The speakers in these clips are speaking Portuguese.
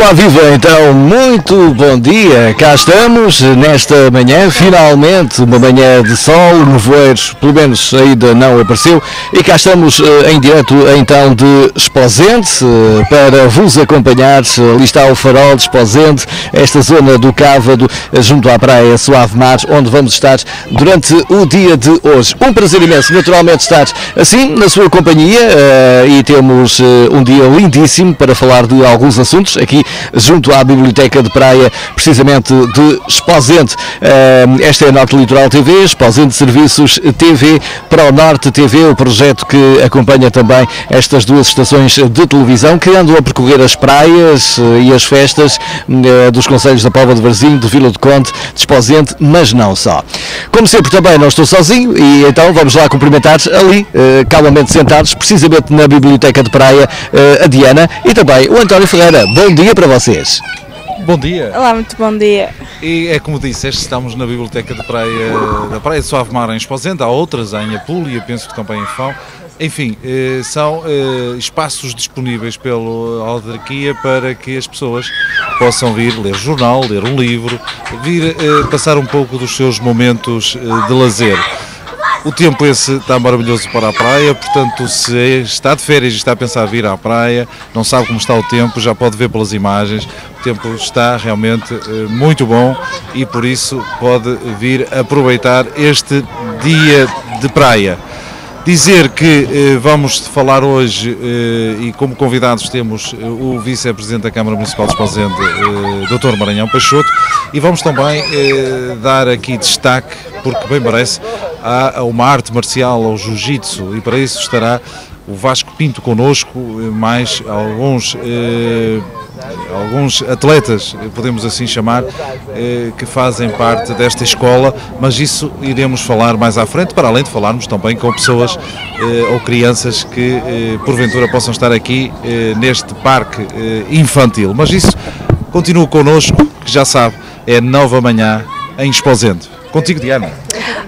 Olá, viva! Então, muito bom dia. Cá estamos nesta manhã, finalmente uma manhã de sol, o nevoeiro pelo menos ainda não apareceu, e cá estamos em direto então de Esposende para vos acompanhar. Ali está o farol de Esposende, esta zona do Cávado, junto à praia Suave Mar, onde vamos estar durante o dia de hoje. Um prazer imenso, naturalmente, estar assim na sua companhia e temos um dia lindíssimo para falar de alguns assuntos aqui junto à Biblioteca de Praia, precisamente de Esposende. Esta é a Norte Litoral TV, Esposende Serviços TV, para o Norte TV, o projeto que acompanha também estas duas estações de televisão que andam a percorrer as praias e as festas dos concelhos da Póvoa de Varzim, de Vila do Conde, de Esposende, mas não só. Como sempre também não estou sozinho e então vamos lá cumprimentar ali, calmamente sentados, precisamente na Biblioteca de Praia, a Diana e também o António Ferreira. Bom dia para vocês. Bom dia. Olá, muito bom dia. E é como disseste, estamos na Biblioteca de Praia, da Praia de Suave Mar em Esposende, há outras em Apulia, penso que também em Fão. Enfim, são espaços disponíveis pela autarquia para que as pessoas possam vir ler jornal, ler um livro, vir passar um pouco dos seus momentos de lazer. O tempo esse está maravilhoso para a praia, portanto, se está de férias e está a pensar vir à praia, não sabe como está o tempo, já pode ver pelas imagens, o tempo está realmente muito bom e por isso pode vir aproveitar este dia de praia. Dizer que vamos falar hoje e como convidados temos o Vice-Presidente da Câmara Municipal de Esposende, Dr. Maranhão Peixoto, e vamos também dar aqui destaque, porque bem parece, há uma arte marcial, ao jiu-jitsu, e para isso estará o Vasco Pinto connosco, mais alguns atletas, podemos assim chamar, que fazem parte desta escola, mas isso iremos falar mais à frente, para além de falarmos também com pessoas ou crianças que porventura possam estar aqui neste parque infantil. Mas isso continua connosco, que já sabe, é nova manhã em Esposende. Contigo, Diana.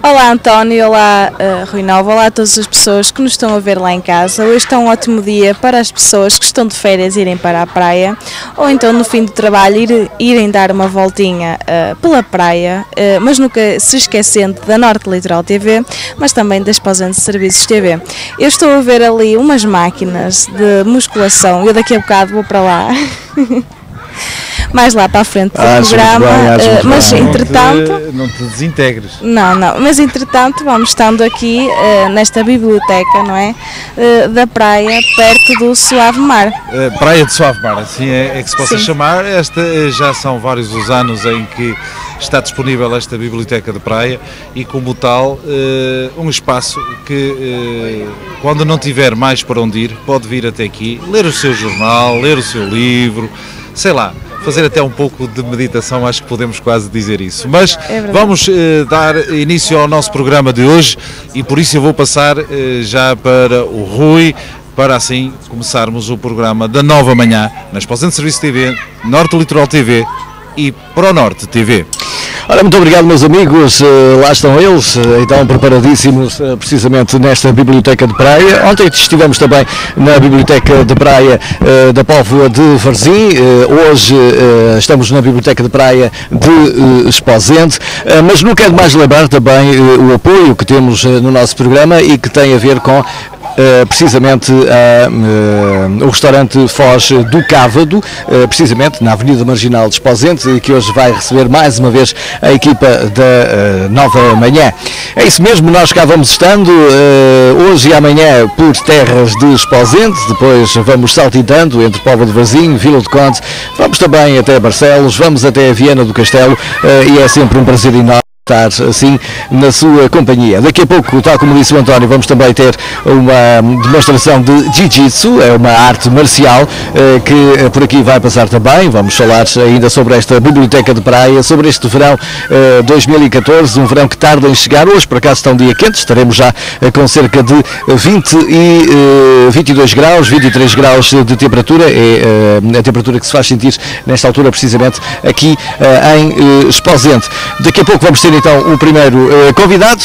Olá, António, olá, Rui Nova, olá a todas as pessoas que nos estão a ver lá em casa. Hoje está um ótimo dia para as pessoas que estão de férias irem para a praia ou então no fim do trabalho irem dar uma voltinha pela praia, mas nunca se esquecendo da Norte Litoral TV, mas também da Esposende Serviços TV. Eu estou a ver ali umas máquinas de musculação, eu daqui a bocado vou para lá. Mais lá para a frente do programa, mas entretanto... Não te desintegres. Não, mas entretanto vamos estando aqui nesta biblioteca, não é? Da praia, perto do Suave Mar. Praia de Suave Mar, assim é que se possa chamar. Esta já são vários os anos em que está disponível esta biblioteca de praia e como tal um espaço que quando não tiver mais para onde ir, pode vir até aqui, ler o seu jornal, ler o seu livro, sei lá, fazer até um pouco de meditação, acho que podemos quase dizer isso. Mas vamos dar início ao nosso programa de hoje e por isso eu vou passar já para o Rui, para assim começarmos o programa da nova manhã na Esposende Serviço TV, Norte Litoral TV e Pro Norte TV. Ora, muito obrigado, meus amigos, lá estão eles, então preparadíssimos precisamente nesta Biblioteca de Praia. Ontem estivemos também na Biblioteca de Praia da Póvoa de Varzim, hoje estamos na Biblioteca de Praia de Esposende, mas não quero mais lembrar também o apoio que temos no nosso programa e que tem a ver com precisamente o restaurante Foz do Cávado, precisamente na Avenida Marginal de Esposende, que hoje vai receber mais uma vez a equipa da nova manhã. É isso mesmo, nós cá vamos estando hoje e amanhã por terras de Esposende, depois vamos saltitando entre Póvoa de Varzim, Vila do Conde, vamos também até Barcelos, vamos até Viana do Castelo e é sempre um prazer enorme estar assim na sua companhia. Daqui a pouco, tal como disse o António, vamos também ter uma demonstração de Jiu-Jitsu, é uma arte marcial que por aqui vai passar também. Vamos falar ainda sobre esta Biblioteca de Praia, sobre este verão 2014, um verão que tarda em chegar. Hoje, por acaso, está um dia quente, estaremos já com cerca de 22 graus, 23 graus de temperatura, é a temperatura que se faz sentir nesta altura, precisamente aqui em Esposende. Daqui a pouco vamos ter receber então o primeiro convidado.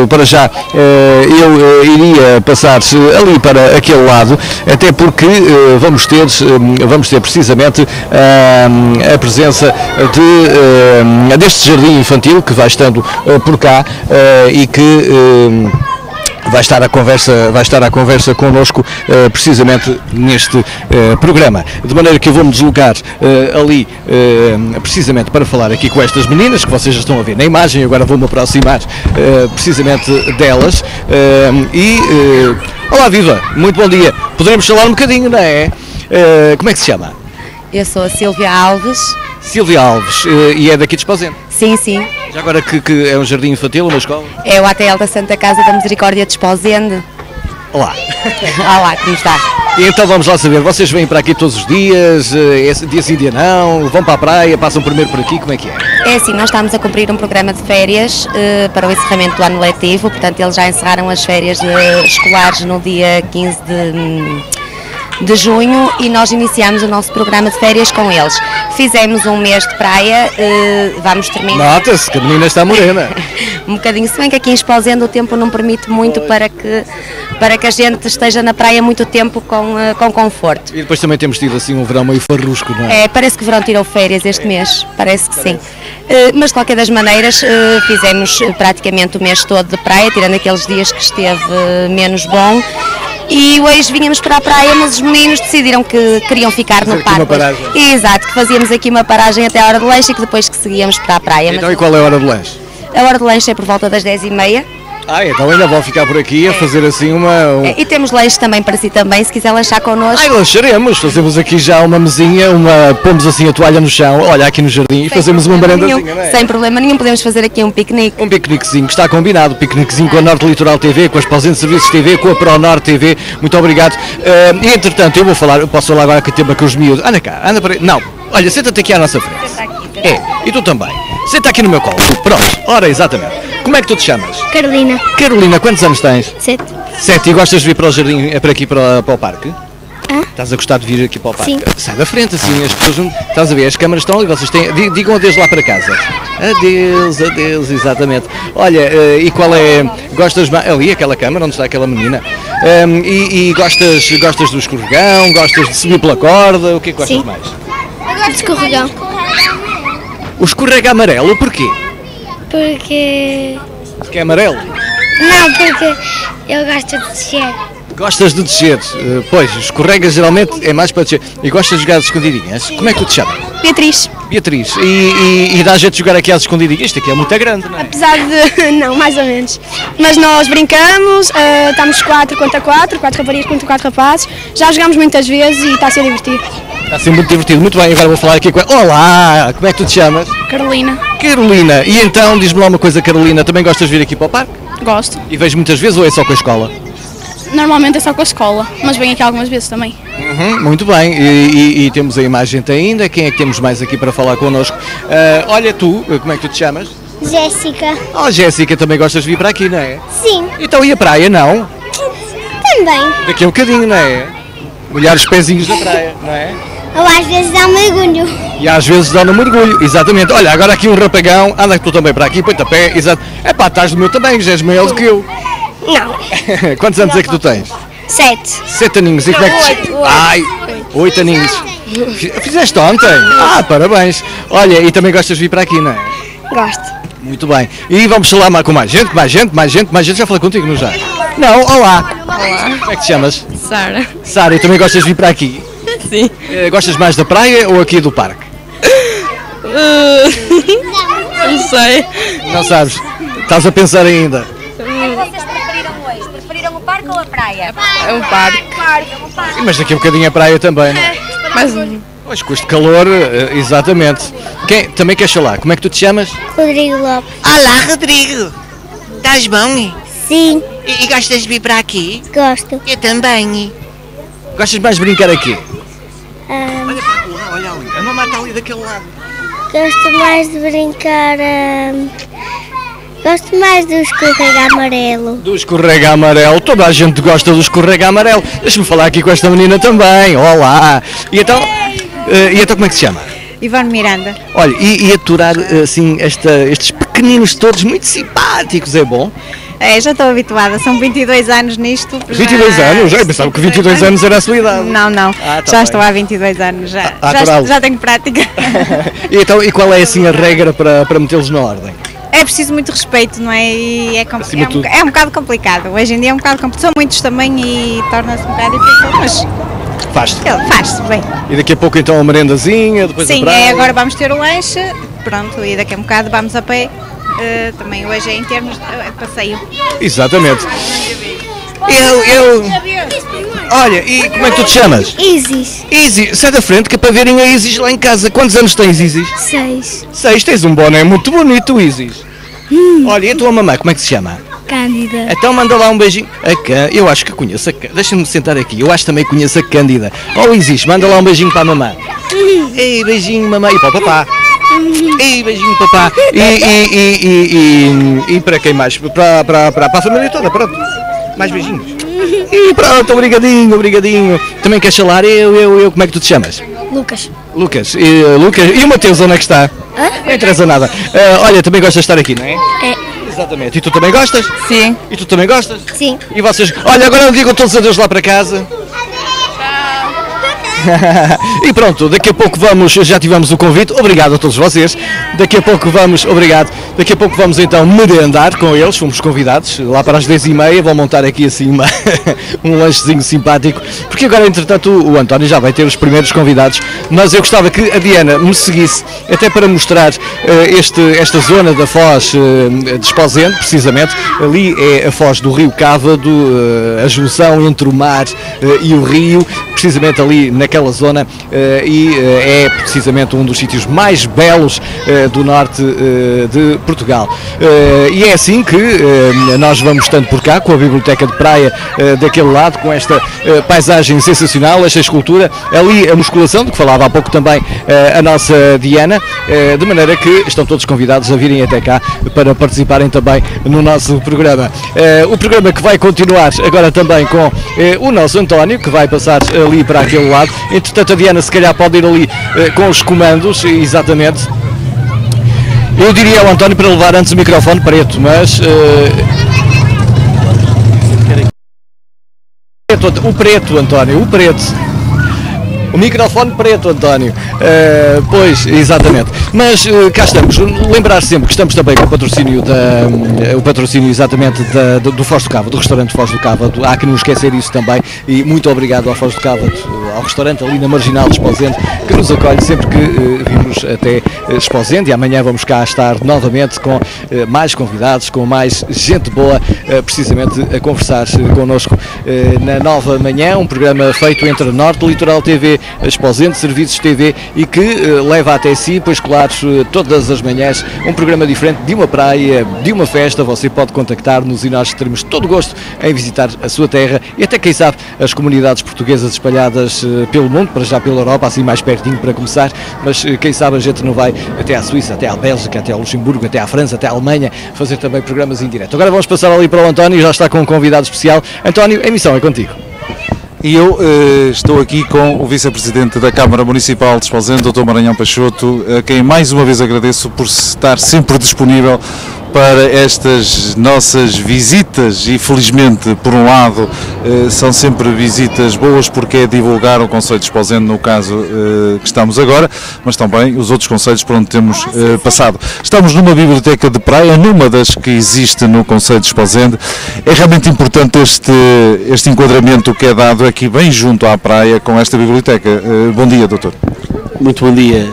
Para já eu iria passar ali para aquele lado, até porque vamos ter precisamente a presença deste jardim infantil que vai estando por cá e que vai estar à conversa connosco precisamente neste programa. De maneira que eu vou-me deslocar ali precisamente para falar aqui com estas meninas que vocês já estão a ver na imagem. Agora vou-me aproximar precisamente delas. Olá, viva! Muito bom dia! Poderíamos falar um bocadinho, não é? Como é que se chama? Eu sou a Silvia Alves. Silvia Alves, e é daqui de Esposende? Sim, sim. Já agora que é um jardim infantil, uma escola? É o ATL da Santa Casa da Misericórdia de Esposende. Olá. Olá, como está? E então vamos lá saber, vocês vêm para aqui todos os dias, dia sim, dia não, vão para a praia, passam primeiro por aqui, como é que é? É assim, nós estamos a cumprir um programa de férias para o encerramento do ano letivo, portanto eles já encerraram as férias escolares no dia 15 de junho e nós iniciamos o nosso programa de férias com eles. Fizemos um mês de praia, vamos terminar... Nota-se que a menina está morena. Um bocadinho, se bem que aqui em Esposende o tempo não permite muito para que a gente esteja na praia muito tempo com conforto. E depois também temos tido assim um verão meio farrusco, não é? Parece que o verão tirou férias este mês, parece que sim. Mas de qualquer das maneiras fizemos praticamente o mês todo de praia, tirando aqueles dias que esteve menos bom. E hoje vínhamos para a praia, mas os meninos decidiram que queriam ficar no parque. Exato, que fazíamos aqui uma paragem até a hora do lanche e que depois que seguíamos para a praia. Então, e qual é a hora do lanche? A hora do lanche é por volta das 10h30. Então ainda vão ficar por aqui a fazer assim E temos lanche também para si também, se quiser lanchar connosco. Lancharemos, fazemos aqui já uma mesinha, pomos assim a toalha no chão, olha aqui no jardim e fazemos uma merendazinha, não é? Sem problema nenhum, podemos fazer aqui um piquenique. Um piqueniquezinho, que está combinado, piqueniquezinho com a Norte Litoral TV, com a Esposende Serviços TV, com a ProNorte TV, muito obrigado. E entretanto, eu posso falar agora que o tema com os miúdos. Anda cá, anda para aí. Não, olha, senta-te aqui à nossa frente. E tu também. Senta aqui no meu colo. Pronto, ora, exatamente. Como é que tu te chamas? Carolina. Carolina, quantos anos tens? 7. 7, e gostas de vir para o jardim, para aqui para o parque? Estás a gostar de vir aqui para o parque? Sim. Sai da frente, assim, as pessoas não... Estás a ver, as câmaras estão ali, vocês têm... Digam adeus lá para casa. Adeus, exatamente. Olha, e qual é... Gostas mais... Ali, aquela câmara, onde está aquela menina. E gostas do escorregão? Gostas de subir pela corda? O que é que gostas Sim. mais? De escorregão. O escorrega amarelo, porquê? Porque... Porque é amarelo? Não, porque eu gosto de descer. Gostas de descer? Pois, escorrega geralmente é mais para descer. E gostas de jogar às escondidinhas? Como é que tu te chamas? Beatriz. Beatriz. E dá jeito de jogar aqui às escondidinhas? Isto aqui é muito grande, não é? Apesar de... não, mais ou menos. Mas nós brincamos, estamos 4 contra 4 raparigas contra 4 rapazes. Já jogámos muitas vezes e está a ser divertido. Está a ser muito divertido. Muito bem, agora vou falar aqui com ela. Olá! Como é que tu te chamas? Carolina. Carolina. E então, diz-me lá uma coisa, Carolina, também gostas de vir aqui para o parque? Gosto. E vejo muitas vezes ou é só com a escola? Normalmente é só com a escola, mas venho aqui algumas vezes também. Muito bem, e temos a imagem ainda. Quem é que temos mais aqui para falar connosco? Olha tu, como é que tu te chamas? Jéssica. Oh, Jéssica, também gostas de vir para aqui, não é? Sim. Então e a praia, não? Também. Daqui a um bocadinho, não é? Molhar os pezinhos na praia, não é? Ou às vezes dá um mergulho. E às vezes dá no mergulho, exatamente. Olha, agora aqui um rapagão, anda tu também para aqui, põe-te a pé, exato. Epá, estás do meu também, já és maior do que eu. Não. Quantos anos é que tu tens? 7. 7 aninhos, e como é que... 8. Ai, 8 aninhos. Fizeste ontem? Parabéns. Olha, e também gostas de vir para aqui, não é? Gosto. Muito bem. E vamos falar com mais gente. Já falei contigo, não já? Não, olá. Olá. Como é que te chamas? Sara. Sara, e também gostas de vir para aqui? Sim. Gostas mais da praia ou aqui do parque? Não sei. Não sabes? Estás a pensar ainda? Vocês preferiram hoje? Preferiram o parque ou a praia? É um parque. Mas daqui a bocadinho a praia também, não é? Mas Pois, com este calor, exatamente. Também queres falar? Como é que tu te chamas? Rodrigo Lopes. Olá, Rodrigo. Estás bom? Sim. E gostas de vir para aqui? Gosto. Eu também. Gostas mais de brincar aqui? Olha para a rua, olha ali. A mamãe está ali daquele lado. Gosto mais de brincar. Gosto mais do escorrega amarelo. Do escorrega amarelo. Toda a gente gosta do escorrega amarelo. Deixa-me falar aqui com esta menina também. Olá. E então como é que se chama? Ivone Miranda. Olha, e aturar assim estes pequeninos todos muito simpáticos é bom? Já estou habituada, são 22 anos nisto. 22 anos? Já pensava que 22 anos era a sua idade. Não, tá já estou há 22 anos, já tenho prática. Então, e qual é assim a regra para metê-los na ordem? É preciso muito respeito, não é? E é um bocado complicado. Hoje em dia é um bocado complicado. São muitos também e torna-se um bocado difícil, mas faz-se bem. E daqui a pouco então a merendazinha, depois a praia? Sim, agora vamos ter o lanche, pronto, e daqui a um bocado vamos a pé. Também hoje é em termos de passeio. Exatamente. Olha, e como é que tu te chamas? Isis. Isis, sai da frente que é para verem a Isis lá em casa. Quantos anos tens, Isis? 6. 6, tens um boné muito bonito, Isis. Olha, e a tua mamãe, como é que se chama? Cândida. Então manda lá um beijinho. Eu acho que conheço deixa-me sentar aqui, eu acho que também conheço a Cândida. Isis, manda lá um beijinho para a mamãe. Ei, beijinho, mamãe. E para o papá. Ei, beijinho, papá. E para quem mais? Para a família toda, pronto. Mais beijinhos. E pronto, obrigadinho. Também queres falar? Eu, como é que tu te chamas? Lucas. Lucas. E o Mateus, onde é que está? Não interessa nada. Olha, também gostas de estar aqui, não é? É. Exatamente. E tu também gostas? Sim. E tu também gostas? Sim. E vocês? Olha, agora digam todos adeus lá para casa. E pronto, daqui a pouco já tivemos o convite, obrigado a todos vocês, daqui a pouco vamos então merendar com eles, fomos convidados, lá para as 10h30, vão montar aqui assim um lanchezinho simpático, porque agora entretanto o António já vai ter os primeiros convidados, mas eu gostava que a Diana me seguisse, até para mostrar esta zona da Foz de Esposende, precisamente, ali é a Foz do Rio Cávado, a junção entre o mar e o rio, precisamente ali naquela zona, e é precisamente um dos sítios mais belos do norte de Portugal. E é assim que nós vamos estando por cá, com a Biblioteca de Praia daquele lado, com esta paisagem sensacional, esta escultura, ali a musculação, de que falava há pouco também a nossa Diana, de maneira que estão todos convidados a virem até cá para participarem também no nosso programa. O programa que vai continuar agora também com o nosso António, que vai passar ali para aquele lado. Entretanto, a Diana se calhar pode ir ali com os comandos, exatamente. Eu diria ao António para levar antes o microfone preto, mas... o preto, António, o preto. O microfone preto, António. Pois, exatamente. Mas cá estamos. Lembrar sempre que estamos também com o patrocínio exatamente do Foz do Cávado, do restaurante Foz do Cávado. Há que não esquecer isso também. E muito obrigado ao Foz do Cávado, ao restaurante ali na Marginal de Esposende, que nos acolhe sempre que vimos até Esposende. E amanhã vamos cá estar novamente com mais convidados, com mais gente boa, precisamente a conversar connosco na nova manhã. Um programa feito entre a Norte Litoral TV, a Esposende Serviços TV, e que leva até si, pois claro, todas as manhãs um programa diferente de uma praia, de uma festa. Você pode contactar-nos e nós teremos todo o gosto em visitar a sua terra e até, quem sabe, as comunidades portuguesas espalhadas pelo mundo, para já pela Europa, assim mais pertinho para começar, mas quem sabe a gente não vai até à Suíça, até à Bélgica, até ao Luxemburgo, até à França, até à Alemanha, fazer também programas em direto. Agora vamos passar ali para o António, já está com um convidado especial. António, a emissão é contigo. E eu estou aqui com o Vice-Presidente da Câmara Municipal de Esposende, Dr. Maranhão Peixoto, a quem mais uma vez agradeço por estar sempre disponível para estas nossas visitas e, felizmente, por um lado, são sempre visitas boas porque é divulgar o concelho de Esposende, no caso que estamos agora, mas também os outros concelhos por onde temos passado. Estamos numa biblioteca de praia, numa das que existe no concelho de Esposende. É realmente importante este enquadramento que é dado aqui bem junto à praia com esta biblioteca. Bom dia, doutor. Muito bom dia.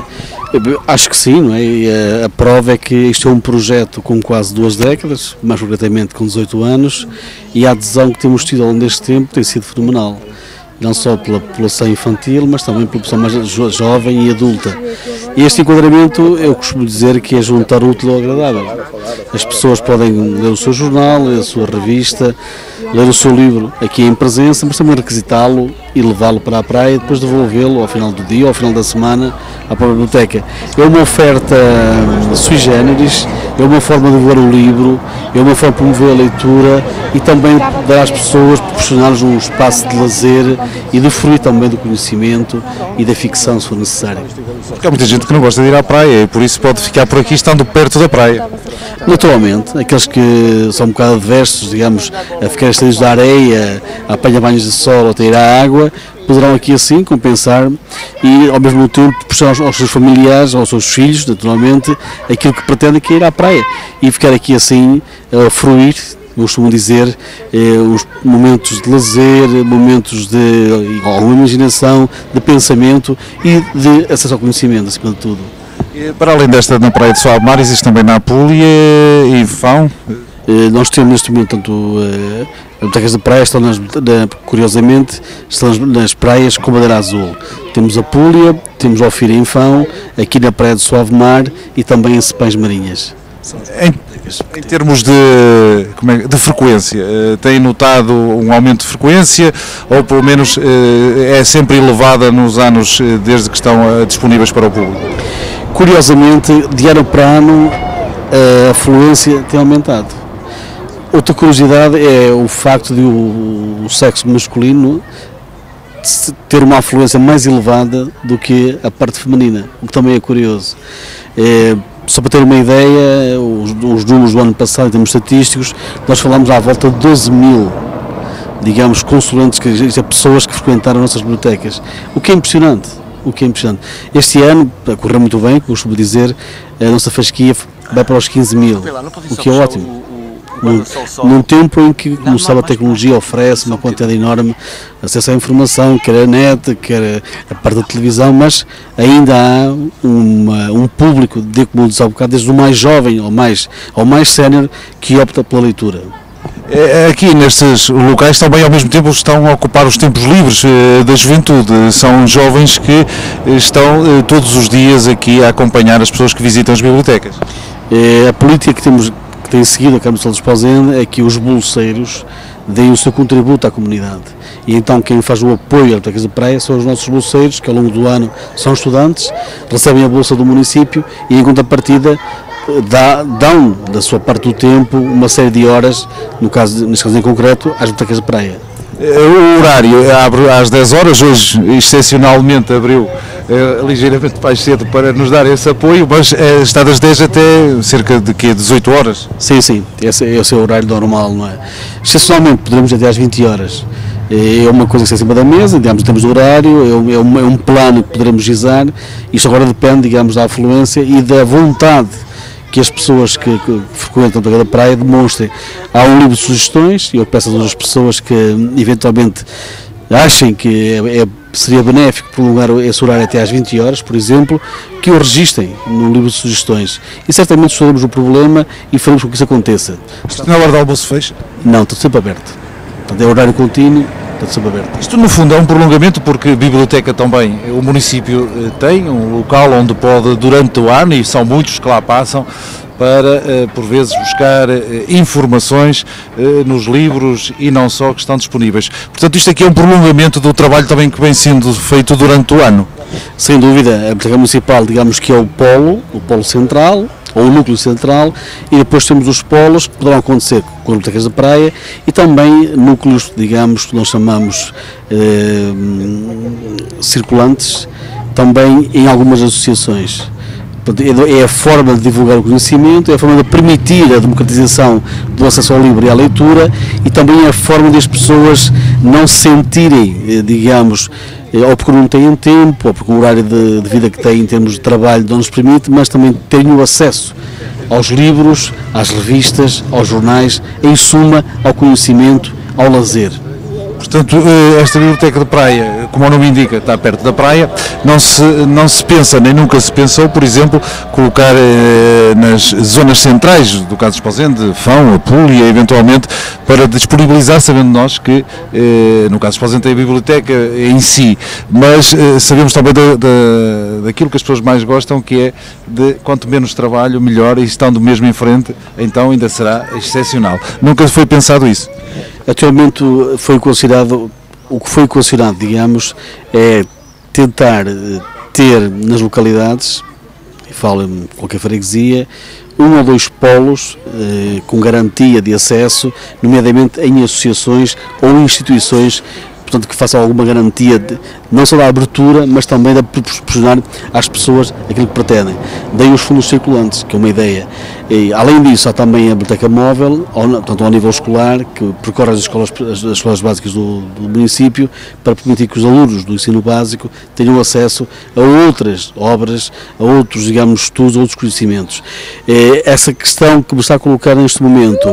Acho que sim, não é? E a prova é que isto é um projeto com quase 2 décadas, mais concretamente com 18 anos, e a adesão que temos tido ao longo deste tempo tem sido fenomenal. Não só pela população infantil, mas também pela população mais jovem e adulta. E este enquadramento, eu costumo dizer que é juntar o útil ao agradável. As pessoas podem ler o seu jornal, ler a sua revista, ler o seu livro aqui em presença, mas também requisitá-lo e levá-lo para a praia e depois devolvê-lo ao final do dia, ao final da semana, à própria biblioteca. É uma oferta sui generis, é uma forma de ver o livro, é uma forma de promover a leitura e também dar às pessoas, proporcionar-lhes um espaço de lazer e de fruir também do conhecimento e da ficção, se for necessário. Porque há muita gente que não gosta de ir à praia e por isso pode ficar por aqui estando perto da praia. Naturalmente, aqueles que são um bocado adversos, digamos, a ficar estendidos da areia, a apanhar banhos de sol ou a ir à água, poderão aqui assim compensar e ao mesmo tempo proporcionar aos seus familiares, aos seus filhos, naturalmente, aquilo que pretendem, que é ir à praia e ficar aqui assim a fruir, eu costumo dizer, os momentos de lazer, momentos de alguma imaginação, de pensamento e de acesso ao conhecimento, acima de tudo. E para além desta na praia de Soavmar, existe também na Apúlia e Fão? Nós temos neste momento tanto as bibliotecas de praia, curiosamente, estão nas praias com bandeira azul. Temos a Apúlia, temos a Ofira em Fão, aqui na praia de Soavmar e também em Cepães Marinhas. Em termos de frequência, tem notado um aumento de frequência ou pelo menos é sempre elevada nos anos desde que estão disponíveis para o público? Curiosamente, de ano para ano, a afluência tem aumentado. Outra curiosidade é o facto de o sexo masculino ter uma afluência mais elevada do que a parte feminina, o que também é curioso. Só para ter uma ideia, os números do ano passado, em termos estatísticos, nós falamos à volta de 12 mil, digamos, consulentes, pessoas que frequentaram nossas bibliotecas, o que é impressionante. Este ano, a correr muito bem, como costumo dizer, a nossa fasquia vai para os 15 mil, o que é ótimo. Num tempo em que, como sabe, a tecnologia oferece uma quantidade enorme de acesso à informação, quer a net, quer a parte da televisão, mas ainda há um público, como disse há bocado, desde o mais jovem ao mais sénior, que opta pela leitura. Aqui nestes locais também ao mesmo tempo estão a ocupar os tempos livres da juventude, são jovens que estão todos os dias aqui a acompanhar as pessoas que visitam as bibliotecas. A política que tem seguido a Câmara Municipal de Esposende é que os bolseiros deem o seu contributo à comunidade. E então quem faz o apoio às bibliotecas de praia são os nossos bolseiros, que ao longo do ano são estudantes, recebem a bolsa do município e em contrapartida dão da sua parte do tempo uma série de horas, neste caso em concreto, às bibliotecas de praia. O horário abre às 10 horas, hoje excepcionalmente abriu ligeiramente mais cedo para nos dar esse apoio, mas está das 10 até cerca de 18 horas? Sim, esse é o horário normal, não é? Excepcionalmente poderemos até às 20 horas. É uma coisa que está em cima da mesa, digamos, temos o horário, é um plano que poderemos gizar, isto agora depende, digamos, da afluência e da vontade que as pessoas que frequentam a Biblioteca da Praia demonstrem. Há um livro de sugestões e eu peço a todas as pessoas que eventualmente achem que seria benéfico prolongar esse horário até às 20 horas, por exemplo, que o registrem no livro de sugestões e certamente estudaremos o problema e faremos com que isso aconteça. Na hora do almoço fecha? Não, está sempre aberto. Portanto, é horário contínuo, está sempre aberto. Isto no fundo é um prolongamento porque a biblioteca também, o município tem um local onde pode durante o ano, e são muitos que lá passam, para por vezes buscar informações nos livros e não só que estão disponíveis. Portanto, isto aqui é um prolongamento do trabalho também que vem sendo feito durante o ano. Sem dúvida, a Biblioteca Municipal, digamos que é o polo central, ou o núcleo central, e depois temos os polos que poderão acontecer com as bibliotecas da praia e também núcleos, digamos, que nós chamamos circulantes, também em algumas associações. É a forma de divulgar o conhecimento, é a forma de permitir a democratização do acesso ao livro e à leitura e também é a forma de as pessoas não se sentirem, digamos, ou porque não têm tempo, ou porque o horário de vida que têm em termos de trabalho não nos permite, mas também terem o acesso aos livros, às revistas, aos jornais, em suma, ao conhecimento, ao lazer. Portanto, esta biblioteca de praia, como o nome indica, está perto da praia, não se pensa, nem nunca se pensou, por exemplo, colocar nas zonas centrais do caso de Esposende, Fão, Apúlia, eventualmente, para disponibilizar, sabendo nós que, no caso de Esposende tem a biblioteca em si, mas sabemos também daquilo que as pessoas mais gostam, que é de quanto menos trabalho, melhor, e estando mesmo em frente, então ainda será excepcional. Nunca foi pensado isso? Atualmente o que foi considerado, digamos, é tentar ter nas localidades, e falo em qualquer freguesia, 1 ou 2 polos com garantia de acesso, nomeadamente em associações ou instituições portanto, que faça alguma garantia, não só da abertura, mas também de proporcionar às pessoas aquilo que pretendem. Daí os fundos circulantes, que é uma ideia. E, além disso, há também a biblioteca móvel, portanto, ao nível escolar, que percorre as escolas básicas do município, para permitir que os alunos do ensino básico tenham acesso a outras obras, a outros, digamos, estudos, a outros conhecimentos. Essa questão que me está a colocar neste momento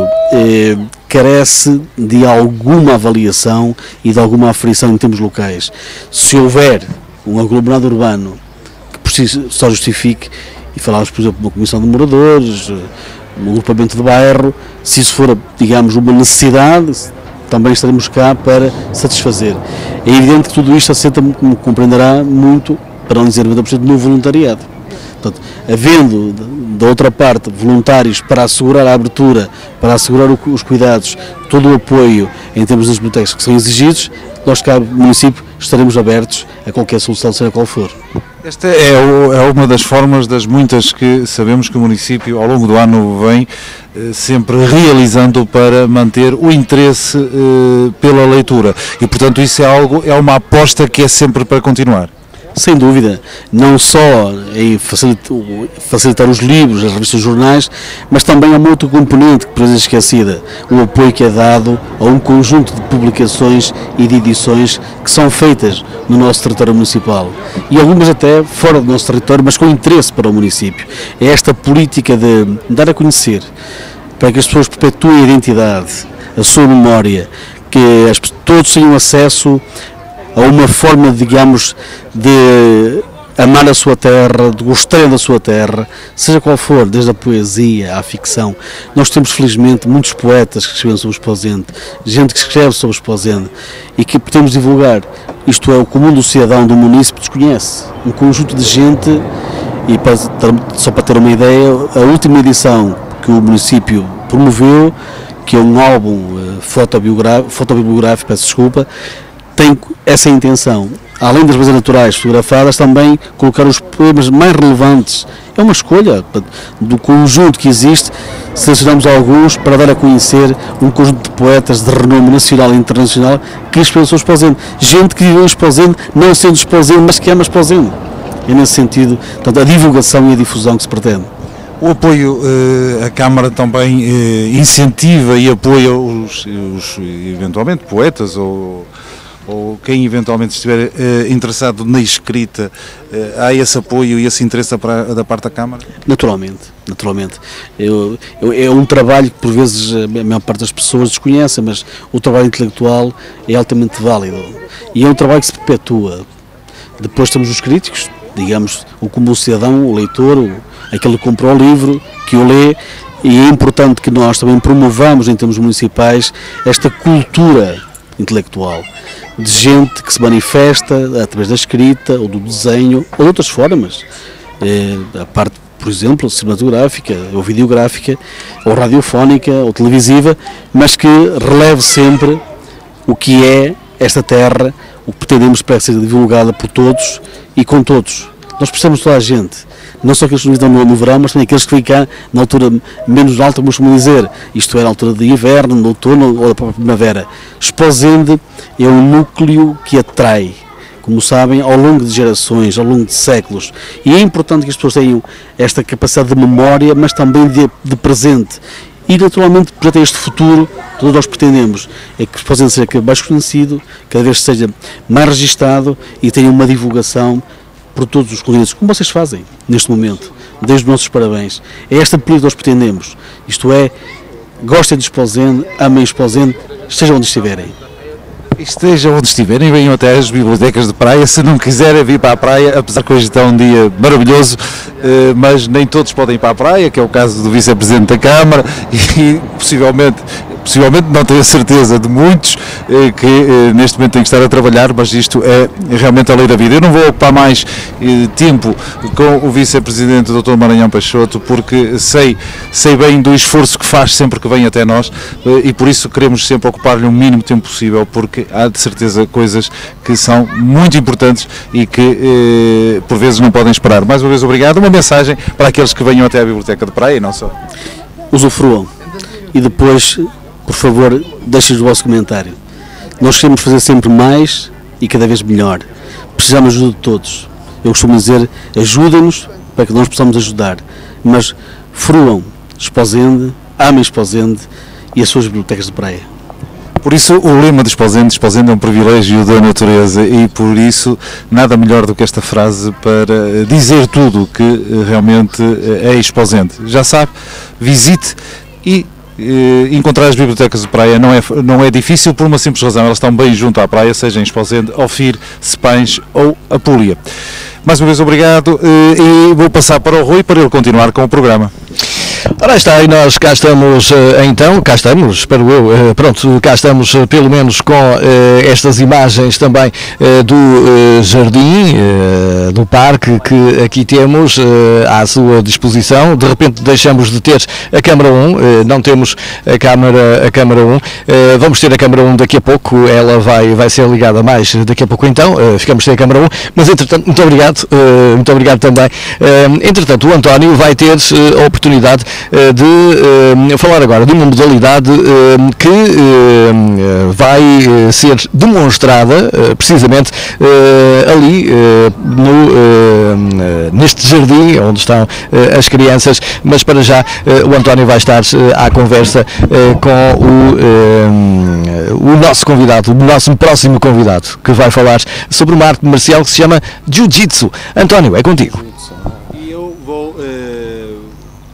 carece de alguma avaliação e de alguma aferição em termos locais. Se houver um aglomerado urbano que por si só justifique, e falávamos, por exemplo, de uma comissão de moradores, um agrupamento de bairro, se isso for, digamos, uma necessidade, também estaremos cá para satisfazer. É evidente que tudo isto assenta, como compreenderá, muito, para não dizer 90%, no voluntariado. Portanto, havendo, da outra parte, voluntários para assegurar a abertura, para assegurar os cuidados, todo o apoio em termos das bibliotecas que são exigidos, nós cá no município estaremos abertos a qualquer solução, seja qual for. Esta é uma das formas das muitas que sabemos que o município ao longo do ano vem sempre realizando para manter o interesse pela leitura e, portanto, isso é uma aposta que é sempre para continuar. Sem dúvida, não só em facilitar os livros, as revistas e jornais, mas também há uma outra componente que por vezes é esquecida, o apoio que é dado a um conjunto de publicações e de edições que são feitas no nosso território municipal e algumas até fora do nosso território, mas com interesse para o município. É esta política de dar a conhecer, para que as pessoas perpetuem a identidade, a sua memória, que todos tenham acesso a uma forma, digamos, de amar a sua terra, de gostar da sua terra, seja qual for, desde a poesia à ficção. Nós temos, felizmente, muitos poetas que escrevem sobre Esposende, gente que escreve sobre Esposende e que podemos divulgar. Isto é, o comum do cidadão do município desconhece. Um conjunto de gente, e só para ter uma ideia, a última edição que o município promoveu, que é um álbum fotobibliográfico, peço desculpa, tem essa intenção, além das bases naturais fotografadas, também colocar os poemas mais relevantes. É uma escolha do conjunto que existe, selecionamos alguns para dar a conhecer um conjunto de poetas de renome nacional e internacional que expressam Esposende. Gente que viveu em Esposende, não sendo Esposende, mas que ama Esposende. É nesse sentido, portanto, a divulgação e a difusão que se pretende. O apoio, a Câmara também incentiva e apoia os eventualmente poetas ou quem eventualmente estiver interessado na escrita, há esse apoio e esse interesse da parte da Câmara? Naturalmente. É um trabalho que por vezes a maior parte das pessoas desconhece, mas o trabalho intelectual é altamente válido e é um trabalho que se perpetua. Depois temos os críticos, digamos, o comum cidadão, o leitor, aquele que comprou o livro, que o lê, e é importante que nós também promovamos em termos municipais esta cultura intelectual, de gente que se manifesta através da escrita, ou do desenho, ou de outras formas, a parte, por exemplo, cinematográfica, ou videográfica, ou radiofónica, ou televisiva, mas que releve sempre o que é esta terra, o que pretendemos para ser divulgada por todos e com todos. Nós precisamos de toda a gente, não só aqueles que nos dão no verão, mas também aqueles que vêm cá na altura menos alta, como costumam dizer, isto é, na altura de inverno, no outono ou da própria primavera. Esposende é um núcleo que atrai, como sabem, ao longo de gerações, ao longo de séculos, e é importante que as pessoas tenham esta capacidade de memória, mas também de presente. E naturalmente, para este futuro, todos nós pretendemos é que Esposende seja cada vez mais conhecido, cada vez seja mais registado e tenha uma divulgação por todos os clientes, como vocês fazem neste momento. Desde os nossos parabéns. É esta política que nós pretendemos. Isto é, gostem de Esposende, amem Esposende, estejam onde estiverem. Estejam onde estiverem, venham até às bibliotecas de praia, se não quiserem vir para a praia, apesar que hoje está um dia maravilhoso, mas nem todos podem ir para a praia, que é o caso do Vice-Presidente da Câmara e possivelmente não tenho a certeza de muitos que neste momento têm que estar a trabalhar, mas isto é realmente a lei da vida. Eu não vou ocupar mais tempo com o Vice-Presidente Dr. Maranhão Peixoto, porque sei bem do esforço que faz sempre que vem até nós e por isso queremos sempre ocupar-lhe o mínimo tempo possível, porque há de certeza coisas que são muito importantes e que por vezes não podem esperar. Mais uma vez obrigado, uma mensagem para aqueles que venham até à Biblioteca de Praia e não só. Usufruam e depois, por favor, deixem o vosso comentário. Nós queremos fazer sempre mais e cada vez melhor. Precisamos de ajuda de todos. Eu costumo dizer, ajudem-nos para que nós possamos ajudar, mas fruam Esposende, amem Esposende e as suas bibliotecas de praia. Por isso o lema de Esposende é um privilégio da natureza, e por isso nada melhor do que esta frase para dizer tudo o que realmente é Esposende. Já sabe, visite e encontrar as bibliotecas de praia não é difícil, por uma simples razão: elas estão bem junto à praia, seja em Esposende, Ofir, Sepães ou Apúlia. Mais uma vez obrigado, e vou passar para o Rui para ele continuar com o programa. Ora está, e nós cá estamos, então, cá estamos, espero eu, pronto, cá estamos pelo menos com estas imagens também do jardim, do parque que aqui temos à sua disposição. De repente deixamos de ter a câmara 1, não temos a câmara 1, vamos ter a câmara 1 daqui a pouco, ela vai ser ligada mais daqui a pouco, então, ficamos sem a câmara 1, mas entretanto, muito obrigado também. Entretanto, o António vai ter a oportunidade de falar agora de uma modalidade que vai ser demonstrada precisamente ali neste jardim onde estão as crianças, mas para já o António vai estar à conversa com o nosso convidado, o nosso próximo convidado, que vai falar sobre uma arte marcial que se chama Jiu-Jitsu. António, é contigo. E eu vou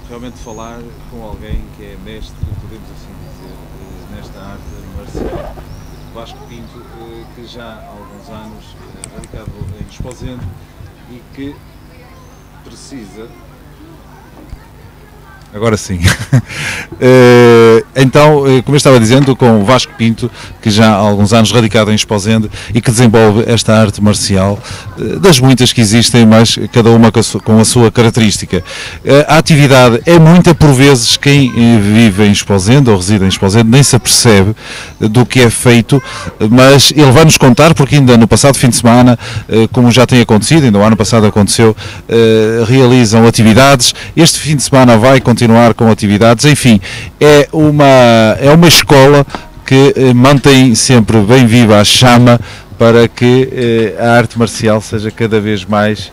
realmente falar com alguém que é mestre, podemos assim dizer, nesta arte marcial. Vasco Pinto, que já há alguns anos radicado em Esposende e que precisa... Agora sim. Então, como eu estava dizendo, com o Vasco Pinto, que já há alguns anos radicado em Esposende e que desenvolve esta arte marcial, das muitas que existem, mas cada uma com a sua característica. A atividade é muita, por vezes quem vive em Esposende ou reside em Esposende nem se apercebe do que é feito, mas ele vai nos contar, porque ainda no passado fim de semana, como já tem acontecido, ainda o ano passado aconteceu, realizam atividades. Este fim de semana vai continuar com atividades. Enfim, é uma escola que mantém sempre bem viva a chama para que a arte marcial seja cada vez mais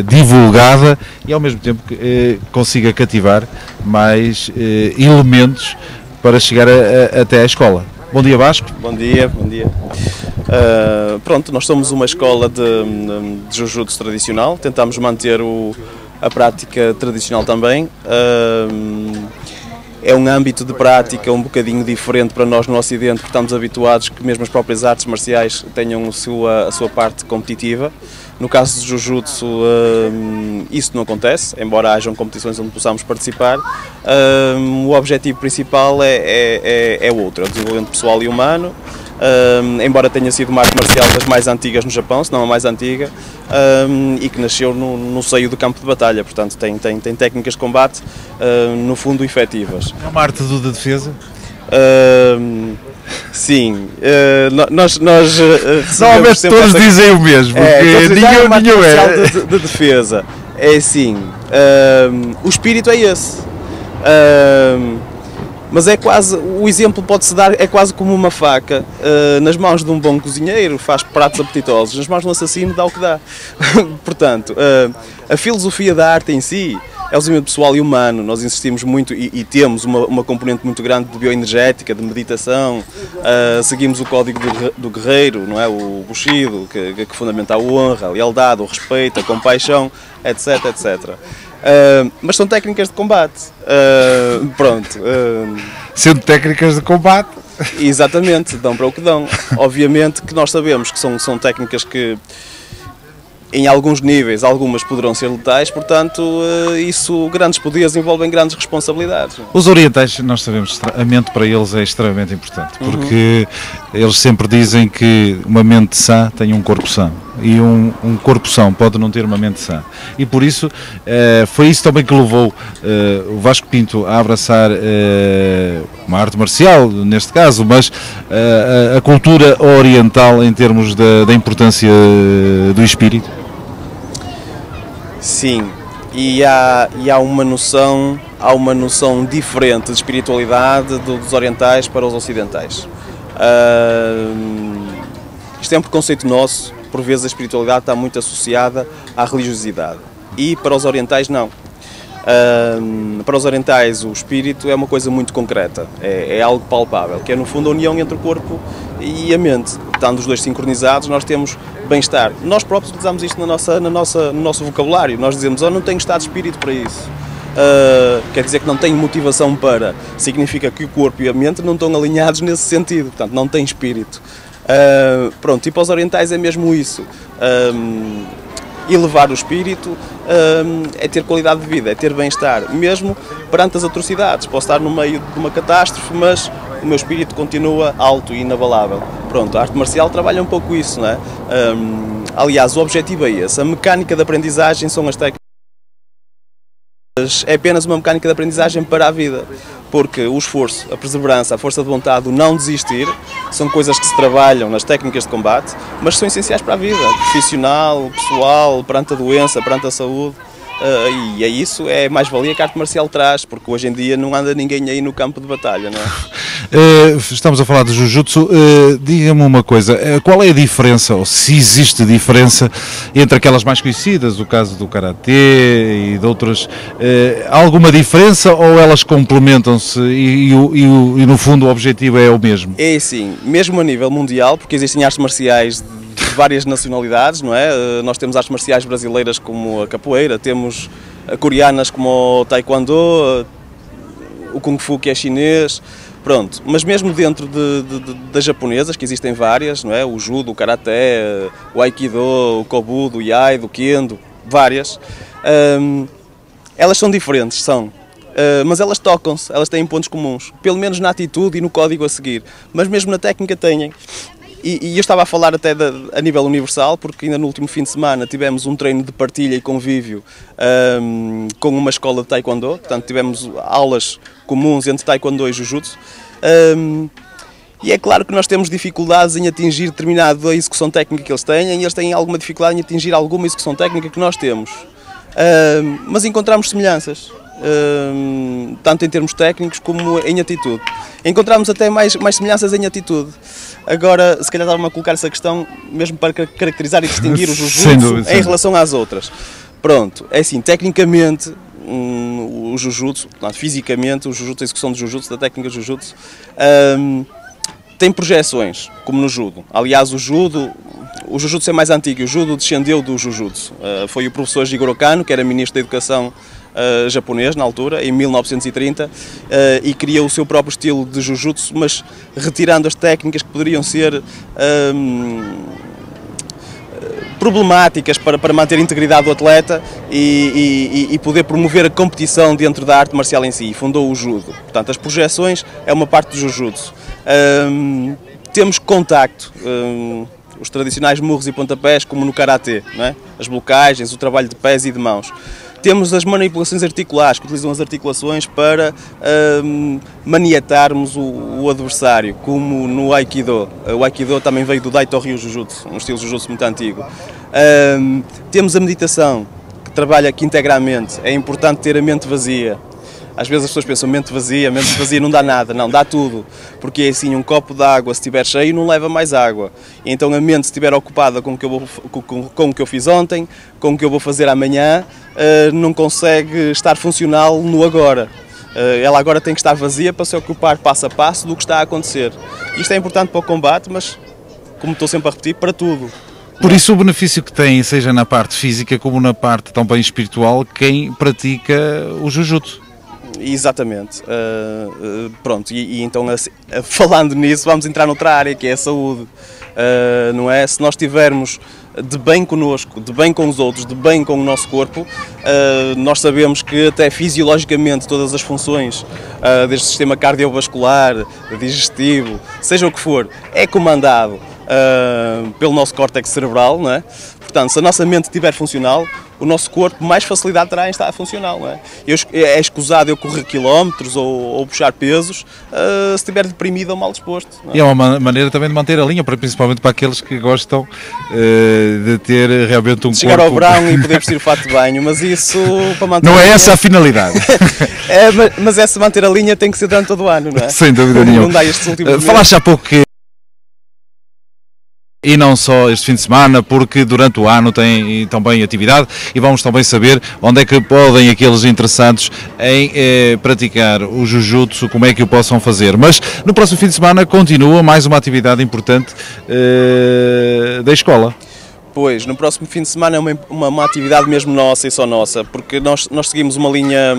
divulgada e ao mesmo tempo consiga cativar mais elementos para chegar até à escola. Bom dia, Vasco. Bom dia. Pronto, nós somos uma escola de Jiu-Jitsu tradicional, tentamos manter a prática tradicional também. É um âmbito de prática um bocadinho diferente para nós no Ocidente, porque estamos habituados que mesmo as próprias artes marciais tenham a sua parte competitiva. No caso do Jiu-Jitsu, isso não acontece, embora hajam competições onde possamos participar. O objetivo principal é outro, é o desenvolvimento pessoal e humano. Embora tenha sido uma arte marcial das mais antigas no Japão, se não a mais antiga, e que nasceu no seio do campo de batalha, portanto tem técnicas de combate, no fundo, efetivas. É uma arte de defesa? Sim, nós normalmente todos dizem o mesmo, porque nenhum é de defesa. É assim, o espírito é esse. Mas é quase, o exemplo pode-se dar, é quase como uma faca, nas mãos de um bom cozinheiro faz pratos apetitosos, nas mãos de um assassino dá o que dá. Portanto, a filosofia da arte em si é o desenvolvimento pessoal e humano. Nós insistimos muito e temos uma componente muito grande de bioenergética, de meditação, seguimos o código do guerreiro, não é? O Bushido, que fundamenta a honra, a lealdade, o respeito, a compaixão, etc, etc. Mas são técnicas de combate. Sendo técnicas de combate. Exatamente, dão para o que dão. Obviamente que nós sabemos que são técnicas que, em alguns níveis, algumas poderão ser letais, portanto, grandes poderes envolvem grandes responsabilidades. Os orientais, nós sabemos, a mente para eles é extremamente importante, porque eles sempre dizem que uma mente sã tem um corpo sã, e um corpo são pode não ter uma mente sã. E por isso, foi isso também que levou o Vasco Pinto a abraçar uma arte marcial, neste caso, mas a cultura oriental em termos da importância do espírito. Sim, e há uma noção diferente de espiritualidade dos orientais para os ocidentais. Isto é um preconceito nosso, por vezes a espiritualidade está muito associada à religiosidade e para os orientais não. Para os orientais o espírito é uma coisa muito concreta, é algo palpável, que é no fundo a união entre o corpo e a mente. Estando os dois sincronizados nós temos bem-estar. Nós próprios utilizamos isto no nosso vocabulário, nós dizemos, não tenho estado de espírito para isso. Quer dizer que não tenho motivação para, significa que o corpo e a mente não estão alinhados nesse sentido, portanto não tem espírito. Pronto, e para os orientais é mesmo isso. Elevar o espírito é ter qualidade de vida, é ter bem-estar, mesmo perante as atrocidades. Posso estar no meio de uma catástrofe, mas o meu espírito continua alto e inabalável. Pronto, a arte marcial trabalha um pouco isso, não é? Aliás, o objetivo é esse. A mecânica de aprendizagem são as técnicas. É apenas uma mecânica de aprendizagem para a vida, porque o esforço, a perseverança, a força de vontade, o não desistir, são coisas que se trabalham nas técnicas de combate, mas são essenciais para a vida, profissional, pessoal, perante a doença, perante a saúde. E é isso, é mais-valia que a arte marcial traz, porque hoje em dia não anda ninguém aí no campo de batalha, não é? Estamos a falar de Jiu-Jitsu, diga-me uma coisa, qual é a diferença, ou se existe diferença, entre aquelas mais conhecidas, o caso do Karatê e de outras, há alguma diferença ou elas complementam-se e no fundo o objetivo é o mesmo? É sim, mesmo a nível mundial, porque existem artes marciais de várias nacionalidades, não é? Nós temos artes marciais brasileiras como a capoeira, temos coreanas como o taekwondo, o kung fu que é chinês, pronto. Mas mesmo dentro das japonesas, que existem várias, não é? O judo, o karaté, o aikido, o kobudo, o iaido, o kendo, várias, elas são diferentes, mas elas tocam-se, elas têm pontos comuns, pelo menos na atitude e no código a seguir, mas mesmo na técnica têm. E eu estava a falar até a nível universal, porque ainda no último fim de semana tivemos um treino de partilha e convívio com uma escola de taekwondo, portanto tivemos aulas comuns entre taekwondo e jiu-jitsu. E é claro que nós temos dificuldades em atingir determinada execução técnica que eles têm, e eles têm alguma dificuldade em atingir alguma execução técnica que nós temos. Mas encontramos semelhanças, tanto em termos técnicos como em atitude. Encontramos até mais semelhanças em atitude. Agora, se calhar estava-me a colocar essa questão mesmo para caracterizar e distinguir o jiu-jitsu em relação às outras. Pronto, é assim, tecnicamente o jiu-jitsu, fisicamente o jiu-jitsu, a execução do jiu-jitsu, da técnica do jiu-jitsu, tem projeções, como no judo. Aliás, o jiu-jitsu é mais antigo, o judo descendeu do jiu-jitsu. Foi o professor Jigoro Kano, que era ministro da Educação japonês na altura, em 1930, e criou o seu próprio estilo de jiu-jitsu, mas retirando as técnicas que poderiam ser problemáticas para manter a integridade do atleta e poder promover a competição dentro da arte marcial em si. Fundou o judo. Portanto, as projeções é uma parte do jiu-jitsu. Temos contacto, os tradicionais murros e pontapés, como no karatê, não é? As blocagens, o trabalho de pés e de mãos. Temos as manipulações articulares, que utilizam as articulações para maniatarmos o adversário, como no Aikido. O Aikido também veio do Daito Ryu Jiu-Jitsu, um estilo Jiu-Jitsu muito antigo. Temos a meditação, que integra a mente. É importante ter a mente vazia. Às vezes as pessoas pensam, mente vazia não dá nada. Não, dá tudo. Porque é assim, um copo de água, se estiver cheio, não leva mais água. E então a mente, se estiver ocupada com o que eu fiz ontem, com o que eu vou fazer amanhã, não consegue estar funcional no agora. Ela agora tem que estar vazia para se ocupar passo a passo do que está a acontecer. Isto é importante para o combate, mas, como estou sempre a repetir, para tudo. Por isso o benefício que tem, seja na parte física como na parte também espiritual, quem pratica o jiu-jitsu. Exatamente. Pronto, e então falando nisso, vamos entrar noutra área, que é a saúde. Não é? Se nós estivermos de bem connosco, de bem com os outros, de bem com o nosso corpo, nós sabemos que até fisiologicamente todas as funções, desde o sistema cardiovascular, digestivo, seja o que for, é comandado pelo nosso córtex cerebral, não é? Portanto, se a nossa mente estiver funcional, o nosso corpo mais facilidade terá em estar funcional, não é? É escusado eu correr quilómetros ou puxar pesos se estiver deprimido ou mal disposto. E é uma maneira também de manter a linha, principalmente para aqueles que gostam de ter realmente um chegar corpo... ao verão e poder vestir o fato de banho, mas isso para manter não é linha... essa a finalidade. Mas essa manter a linha tem que ser durante todo o ano, não é? Sem dúvida nenhuma. Não dá estes últimos meses. Falaste há pouco que E não só este fim de semana, porque durante o ano tem também atividade e vamos também saber onde é que podem aqueles interessados em praticar o Jujutsu, como é que o possam fazer. Mas no próximo fim de semana continua mais uma atividade importante da escola. Pois, no próximo fim de semana é uma atividade mesmo nossa e só nossa, porque nós seguimos uma linha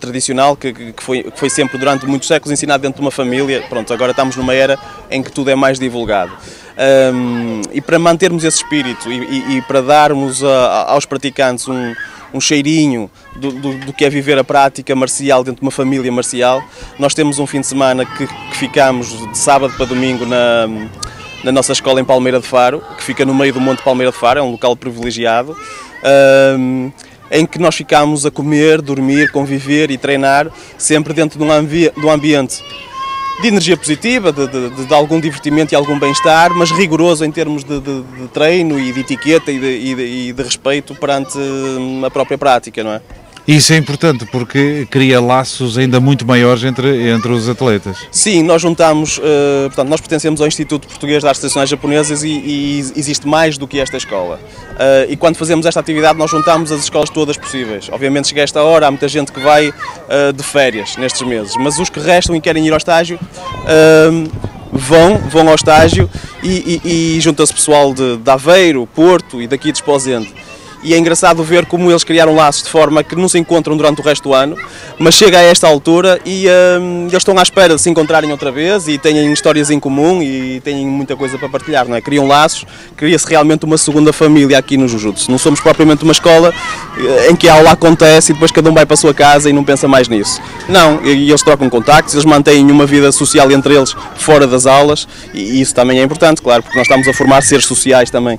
tradicional que foi sempre durante muitos séculos ensinada dentro de uma família. Pronto, agora estamos numa era em que tudo é mais divulgado. E para mantermos esse espírito e para darmos aos praticantes um cheirinho do que é viver a prática marcial dentro de uma família marcial, nós temos um fim de semana que ficamos de sábado para domingo na nossa escola em Palmeira de Faro, que fica no meio do Monte Palmeira de Faro, é um local privilegiado, em que nós ficamos a comer, dormir, conviver e treinar, sempre dentro de um ambiente de energia positiva, de algum divertimento e algum bem-estar, mas rigoroso em termos de treino e de etiqueta e de respeito perante a própria prática, não é? Isso é importante porque cria laços ainda muito maiores entre os atletas. Sim, nós juntamos, portanto, nós pertencemos ao Instituto Português de Artes Tradicionais Japonesas e existe mais do que esta escola. E quando fazemos esta atividade nós juntamos as escolas todas possíveis. Obviamente chega a esta hora, há muita gente que vai de férias nestes meses, mas os que restam e querem ir ao estágio vão ao estágio e junta-se pessoal de Aveiro, Porto e daqui de Esposende. E é engraçado ver como eles criaram laços de forma que não se encontram durante o resto do ano, mas chega a esta altura e eles estão à espera de se encontrarem outra vez e têm histórias em comum e têm muita coisa para partilhar, não é? Criam laços, cria-se realmente uma segunda família aqui no Jujutsu. Não somos propriamente uma escola em que a aula acontece e depois cada um vai para a sua casa e não pensa mais nisso. Não, e eles trocam contactos, eles mantêm uma vida social entre eles fora das aulas e isso também é importante, claro, porque nós estamos a formar seres sociais também.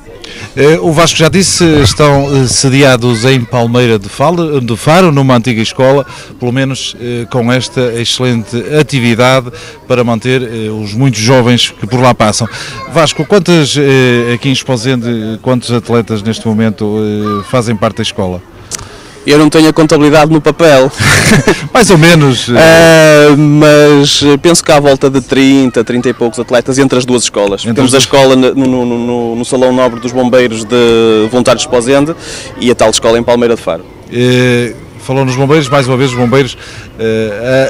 O Vasco já disse, estão sediados em Palmeira de Faro, numa antiga escola, pelo menos com esta excelente atividade para manter os muitos jovens que por lá passam. Vasco, quantos aqui em Esposende, quantos atletas neste momento fazem parte da escola? Eu não tenho a contabilidade no papel. Mais ou menos. Mas penso que há à volta de 30 e poucos atletas entre as duas escolas. Temos a escola no Salão Nobre dos Bombeiros de Voluntários de Esposende e a tal escola em Palmeira de Faro. Falou nos bombeiros, mais uma vez os bombeiros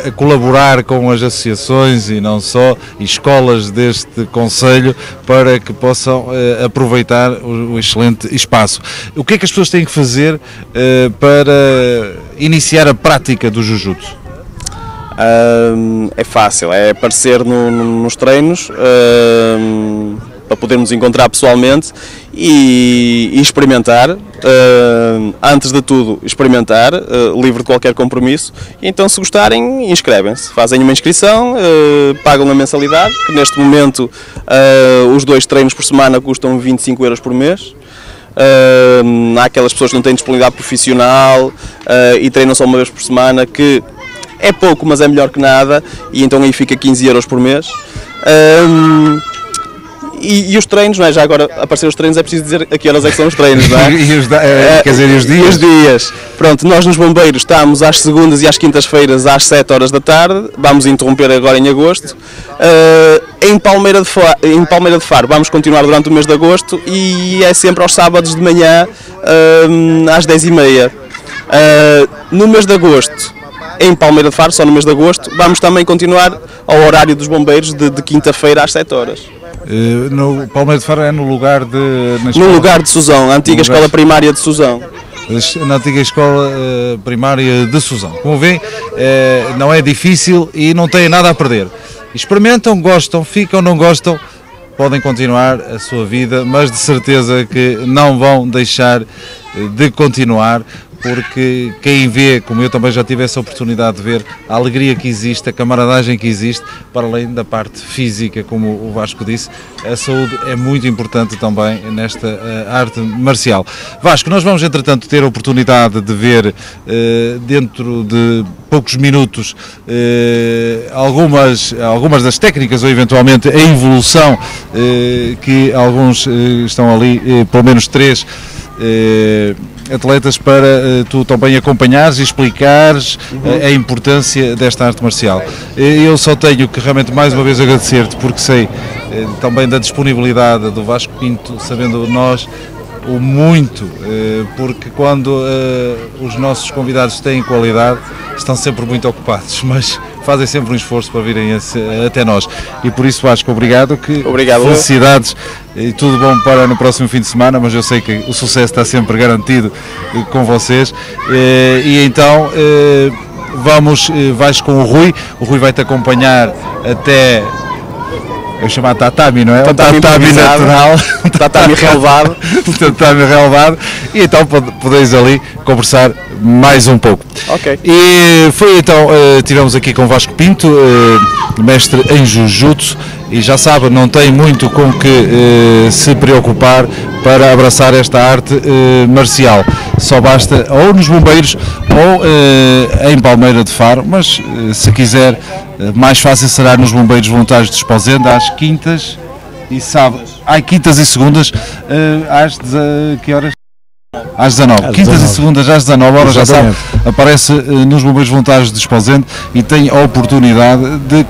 a colaborar com as associações e não só, e escolas deste concelho para que possam aproveitar o excelente espaço. O que é que as pessoas têm que fazer para iniciar a prática do Jujutsu? É fácil, é aparecer nos treinos para podermos encontrar pessoalmente e experimentar, antes de tudo experimentar, livre de qualquer compromisso. Então se gostarem, inscrevem-se, fazem uma inscrição, pagam a mensalidade, que neste momento os 2 treinos por semana custam 25 € por mês. Há aquelas pessoas que não têm disponibilidade profissional e treinam só uma vez por semana, que é pouco, mas é melhor que nada, e então aí fica 15 € por mês. E os treinos, não é? Já agora aparecer os treinos é preciso dizer a que horas é que são os treinos, não é? Quer dizer, e os dias? Os dias. Pronto, nós nos bombeiros estamos às segundas e às quintas-feiras às 7 horas da tarde, vamos interromper agora em agosto. Em Palmeira de Faro vamos continuar durante o mês de agosto e é sempre aos sábados de manhã às 10h30. No mês de agosto, em Palmeira de Faro, só no mês de agosto, vamos também continuar ao horário dos bombeiros de quinta-feira às 7 horas. No Palmeira de Faro é no lugar de... No lugar de Suzão, a antiga escola primária de Suzão. Na antiga escola primária de Suzão. Como vêem, não é difícil e não têm nada a perder. Experimentam, gostam, ficam, não gostam, podem continuar a sua vida, mas de certeza que não vão deixar de continuar, porque quem vê, como eu também já tive essa oportunidade de ver, a alegria que existe, a camaradagem que existe, para além da parte física, como o Vasco disse, a saúde é muito importante também nesta arte marcial. Vasco, nós vamos entretanto ter a oportunidade de ver dentro de poucos minutos algumas das técnicas ou eventualmente a evolução que alguns estão ali, pelo menos 3, atletas para tu também acompanhares e explicares a importância desta arte marcial. Eu só tenho que realmente mais uma vez agradecer-te, porque sei também da disponibilidade do Vasco Pinto, sabendo nós o muito, porque quando os nossos convidados têm qualidade, estão sempre muito ocupados, mas fazem sempre um esforço para virem até nós. E por isso, Vasco, obrigado. Obrigado. Felicidades e tudo bom para no próximo fim de semana, mas eu sei que o sucesso está sempre garantido com vocês. E então vais com o Rui vai-te acompanhar até... Eu chamo tatami, não é? Tatami natural. Tatami relevado. Tatami relevado. E então podeis ali conversar mais um pouco. Ok. E foi então, tivemos aqui com Vasco Pinto, mestre em Jiu-Jitsu, e já sabe, não tem muito com que se preocupar para abraçar esta arte marcial. Só basta ou nos bombeiros ou em Palmeira de Faro, mas se quiser, mais fácil será nos bombeiros voluntários de Esposenda, às quintas e sábados. Quintas e segundas, às que horas? Às 19. Quintas e segundas às 19 horas, já sabe, aparece nos bombeiros voluntários de Esposenda e tem a oportunidade de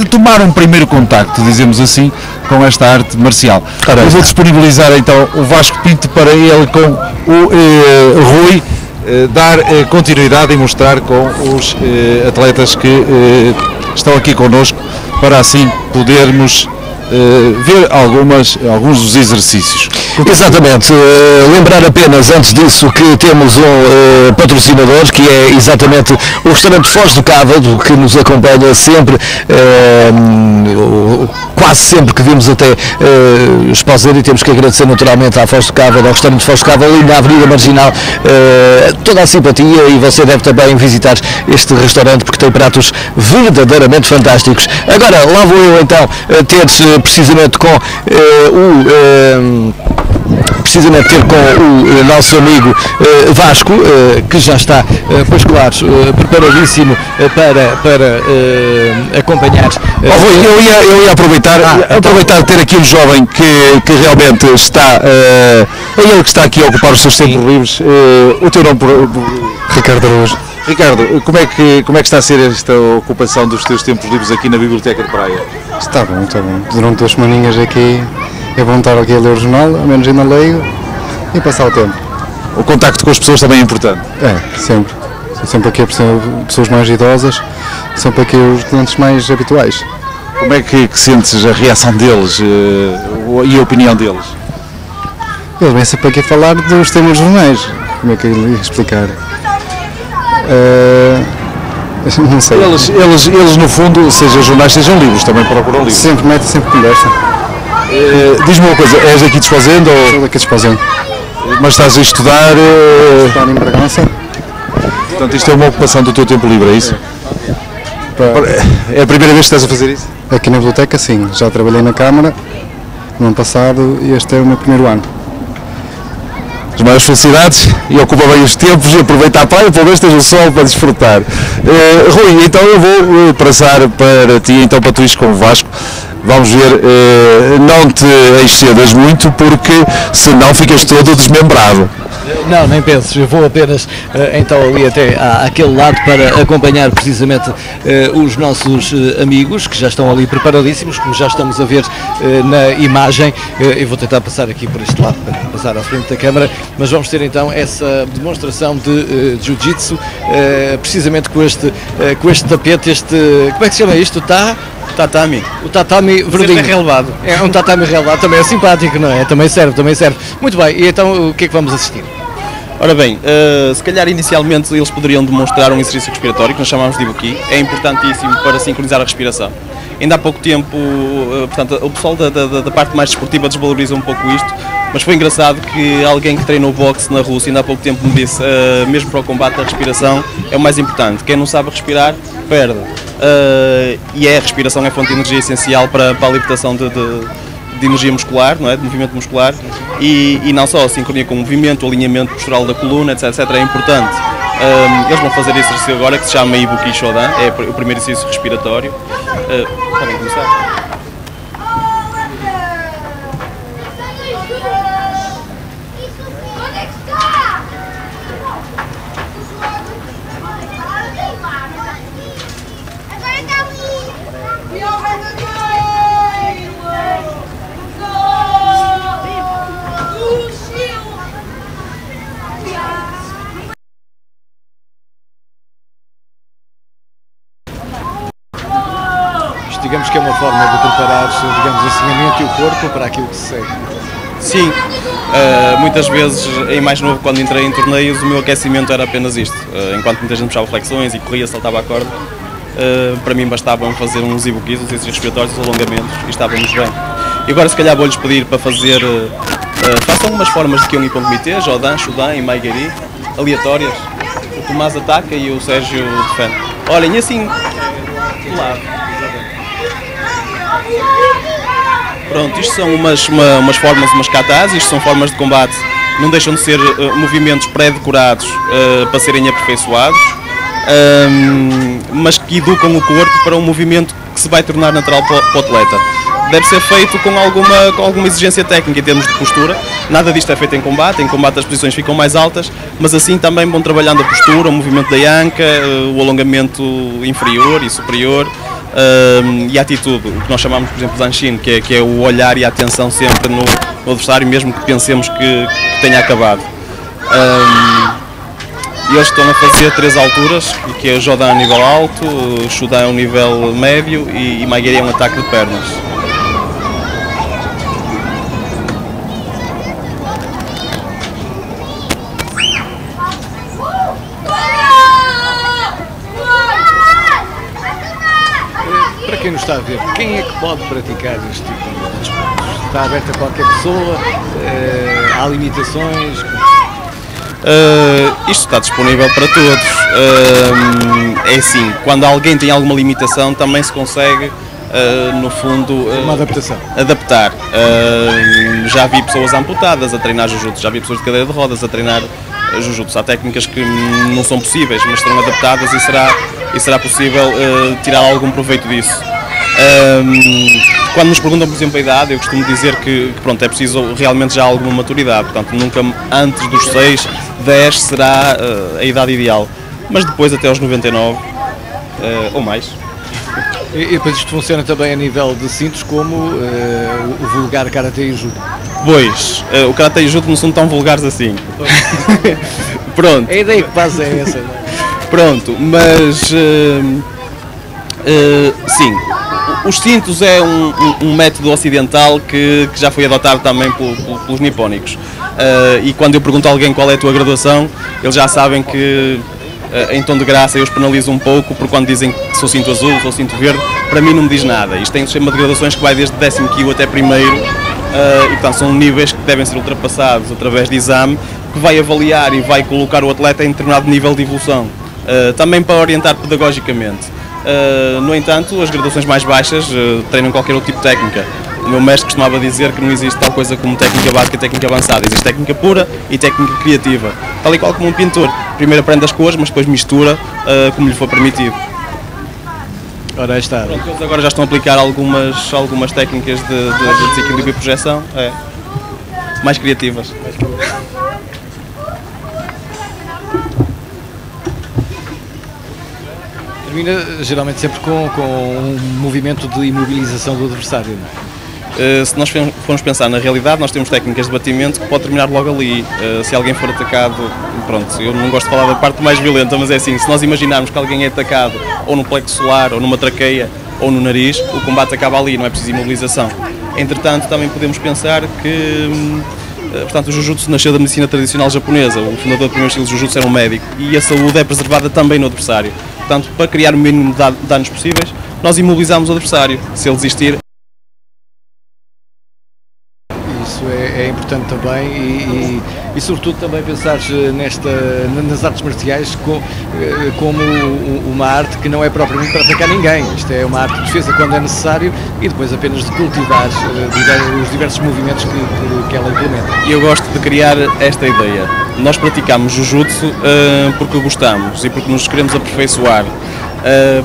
tomar um primeiro contacto, dizemos assim, com esta arte marcial. Eu vou disponibilizar então o Vasco Pinto para ele com o Rui dar continuidade e mostrar com os atletas que estão aqui connosco, para assim podermos ver alguns dos exercícios. Exatamente, lembrar apenas antes disso que temos um patrocinador, que é exatamente o restaurante Foz do Cávado, que nos acompanha sempre, quase sempre que vimos até Esposenda, e temos que agradecer naturalmente à Foz do Cávado, ao restaurante Foz do Cávado, ali na Avenida Marginal, toda a simpatia, e você deve também visitar este restaurante porque tem pratos verdadeiramente fantásticos. Agora, lá vou eu então ter precisamente com o nosso amigo Vasco, que já está, pois claro, preparadíssimo para acompanhar. Eu ia aproveitar de ter aqui um jovem que realmente está, é ele que está aqui a ocupar os seus tempos livres. O teu nome, Ricardo Araújo. Ricardo, como é que está a ser esta ocupação dos teus tempos livres aqui na Biblioteca de Praia? Está bom, está bom. Durante 2 semaninhas aqui é bom estar aqui a ler o jornal, ao menos ainda leio, e passar o tempo. O contacto com as pessoas também é importante? É, sempre. Sempre aqui pessoas mais idosas, sempre aqui os clientes mais habituais. Como é que sentes a reação deles e a opinião deles? Eles vêm sempre aqui a falar dos temas jornais. Como é que eu lhe explicar? Não sei. Eles no fundo, seja jornais, sejam livros, também procuram livros. Sempre metem, sempre conversa. Diz-me uma coisa, és daqui de Esposenda? Sou daqui de Esposenda. Mas estás a estudar? Estudar em Bragança. Portanto, isto é uma ocupação do teu tempo livre, é isso? É a primeira vez que estás a fazer isso? Aqui na biblioteca, sim. Já trabalhei na Câmara no ano passado e este é o meu primeiro ano. As maiores felicidades e ocupa bem os tempos e aproveita a praia, pelo menos tens o sol para desfrutar. Rui, então eu vou passar para ti, então para tu ires com o Vasco. Vamos ver, não te excedas muito, porque senão ficas todo desmembrado. Não, nem penses, eu vou apenas então ali até àquele lado para acompanhar precisamente os nossos amigos, que já estão ali preparadíssimos, como já estamos a ver na imagem. Eu vou tentar passar aqui por este lado para passar à frente da câmara, mas vamos ter então essa demonstração de Jiu-Jitsu, precisamente com este tapete, como é que se chama isto? Tatami. O tatami verdinho. É relevado. É um tatami relevado, também é simpático, não é? Também serve. Muito bem, e então o que é que vamos assistir? Ora bem, se calhar inicialmente eles poderiam demonstrar um exercício respiratório que nós chamamos de Ibuki. É importantíssimo para sincronizar a respiração. Ainda há pouco tempo, portanto, o pessoal da parte mais desportiva desvaloriza um pouco isto, mas foi engraçado que alguém que treinou boxe na Rússia ainda há pouco tempo me disse, mesmo para o combate a respiração é o mais importante. Quem não sabe respirar, perde. E a respiração é fonte de energia essencial para a libertação de energia muscular, não é? De movimento muscular, e não só a sincronia com o movimento, o alinhamento postural da coluna, etc, é importante. Eles vão fazer esse exercício agora que se chama Ibuki Shodan, é o primeiro exercício respiratório. Podem começar. Digamos que é uma forma de preparar, digamos assim, a mente e o corpo para aquilo que se segue. Sim, muitas vezes, em mais novo, quando entrei em torneios, o meu aquecimento era apenas isto. Enquanto muita gente puxava flexões e corria, saltava a corda, para mim bastavam fazer uns ibuquis, uns exercícios respiratórios, uns alongamentos e estávamos bem. E agora, se calhar, vou-lhes pedir para fazer, façam umas formas de Kyung com comitê, Jodan, Shudan e Maigari, aleatórias. O Tomás ataca e o Sérgio defende. Olhem, e assim, do lado. Pronto, isto são umas formas, umas katas, isto são formas de combate, não deixam de ser movimentos pré-decorados para serem aperfeiçoados, mas que educam o corpo para um movimento que se vai tornar natural para o atleta. Deve ser feito com alguma exigência técnica em termos de postura, nada disto é feito em combate as posições ficam mais altas, mas assim também vão trabalhando a postura, o movimento da anca, o alongamento inferior e superior, e a atitude, o que nós chamamos, por exemplo, de Zanshin, que é o olhar e a atenção sempre no adversário, mesmo que pensemos que tenha acabado. E eles estão a fazer 3 alturas, que é o Jodan a nível alto, o Shudan a um nível médio e Maigari é um ataque de pernas. Quem nos está a ver, quem é que pode praticar este tipo de desportos? Está aberto a qualquer pessoa? Há limitações? Isto está disponível para todos. É assim, quando alguém tem alguma limitação também se consegue, no fundo, uma adaptação. Adaptar. Já vi pessoas amputadas a treinar Jujutsu, já vi pessoas de cadeira de rodas a treinar Jujutsu. Há técnicas que não são possíveis, mas serão adaptadas e será possível tirar algum proveito disso. Quando nos perguntam, por exemplo, a idade, eu costumo dizer que pronto, é preciso realmente já alguma maturidade, portanto nunca antes dos 6, 10 será a idade ideal, mas depois até aos 99 ou mais. E depois isto funciona também a nível de cintos como o vulgar Karate e Judo? Pois, o Karate e Judo não são tão vulgares assim. Pronto. A ideia que passa é essa, não é? Pronto, mas sim, os cintos é um método ocidental que já foi adotado também pelos nipónicos. E quando eu pergunto a alguém qual é a tua graduação, eles já sabem que em tom de graça eu os penalizo um pouco, porque quando dizem que sou cinto azul, sou cinto verde, para mim não me diz nada. Isto tem um sistema de graduações que vai desde 10º Kyu até 1º, e portanto são níveis que devem ser ultrapassados através de exame, que vai avaliar e vai colocar o atleta em determinado nível de evolução, também para orientar pedagogicamente. No entanto, as graduações mais baixas treinam qualquer outro tipo de técnica. O meu mestre costumava dizer que não existe tal coisa como técnica básica e técnica avançada, existe técnica pura e técnica criativa, tal e qual como um pintor. Primeiro aprende as cores, mas depois mistura como lhe for permitido. Ora, aí está. Pronto, eles agora já estão a aplicar algumas técnicas de desequilíbrio e projeção, mais criativas. Termina geralmente sempre com um movimento de imobilização do adversário, não é? Se nós formos pensar na realidade, nós temos técnicas de batimento que pode terminar logo ali. Se alguém for atacado, pronto, eu não gosto de falar da parte mais violenta, mas é assim, se nós imaginarmos que alguém é atacado ou no plexo solar, ou numa traqueia, ou no nariz, o combate acaba ali, não é preciso imobilização. Entretanto, também podemos pensar que portanto, o Jujutsu nasceu da medicina tradicional japonesa, o fundador do primeiro estilo de Jujutsu era um médico, e a saúde é preservada também no adversário. Portanto, para criar o mínimo de danos possíveis, nós imobilizamos o adversário. Se ele desistir... Isso é importante também e sobretudo também pensar nas artes marciais como uma arte que não é propriamente para atacar ninguém. Isto é uma arte de defesa quando é necessário e depois apenas de cultivar os diversos movimentos que ela implementa. E eu gosto de criar esta ideia. Nós praticamos Jujutsu porque gostamos e porque nos queremos aperfeiçoar.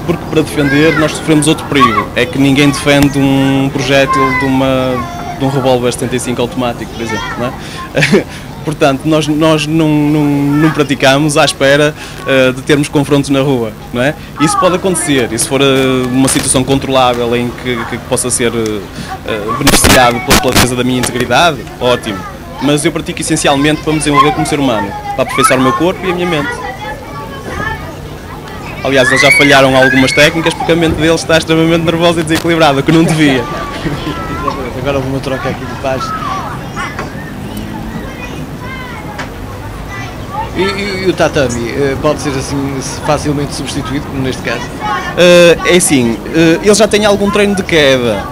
Porque para defender nós sofremos outro perigo. É que ninguém defende um projétil de um revólver 75 automático, por exemplo, não é? Portanto, nós não praticamos à espera de termos confrontos na rua, não é? Isso pode acontecer, e se for uma situação controlável em que possa ser beneficiado pela defesa da minha integridade, ótimo. Mas eu pratico essencialmente para me desenvolver como ser humano, para aperfeiçoar o meu corpo e a minha mente. Aliás, eles já falharam algumas técnicas porque a mente deles está extremamente nervosa e desequilibrada, que não devia. Agora houve uma troca aqui de paz. E o tatami pode ser assim facilmente substituído, como neste caso? É assim, ele já tem algum treino de queda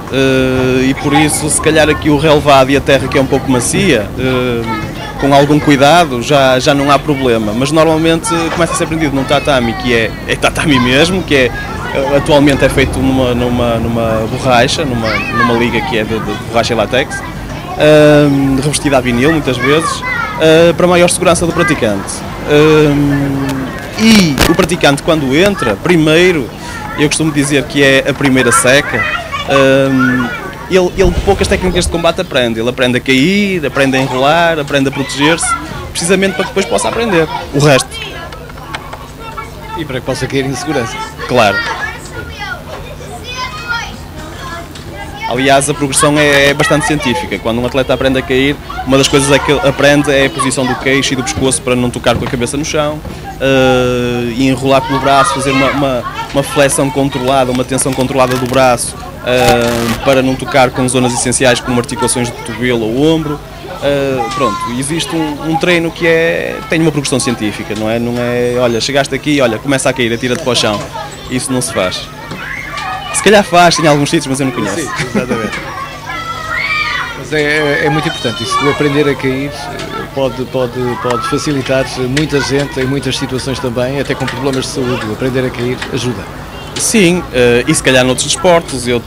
e por isso se calhar aqui o relevado e a terra que é um pouco macia, com algum cuidado já não há problema, mas normalmente começa a ser aprendido num tatami que é tatami mesmo, que atualmente é feito numa borracha, numa liga que é de borracha e látex, revestida a vinil muitas vezes, para maior segurança do praticante. E o praticante quando entra, primeiro, eu costumo dizer que é a primeira seca, ele poucas técnicas de combate aprende. Ele aprende a cair, aprende a enrolar, aprende a proteger-se, precisamente para que depois possa aprender o resto. E para que possa cair em segurança. Claro. Aliás, a progressão é bastante científica. Quando um atleta aprende a cair, uma das coisas que ele aprende é a posição do queixo e do pescoço para não tocar com a cabeça no chão, e enrolar pelo braço, fazer uma flexão controlada, uma tensão controlada do braço, para não tocar com zonas essenciais como articulações do cotovelo ou ombro. Pronto, existe um treino que tem uma progressão científica, não é, olha, chegaste aqui, olha, começa a cair, atira-te para o chão. Isso não se faz. Se calhar faz, tem alguns sítios, mas eu não conheço. Sim, exatamente. Mas é muito importante isso, o aprender a cair pode facilitar muita gente em muitas situações também, até com problemas de saúde. O aprender a cair ajuda. Sim, e se calhar noutros desportos. Eu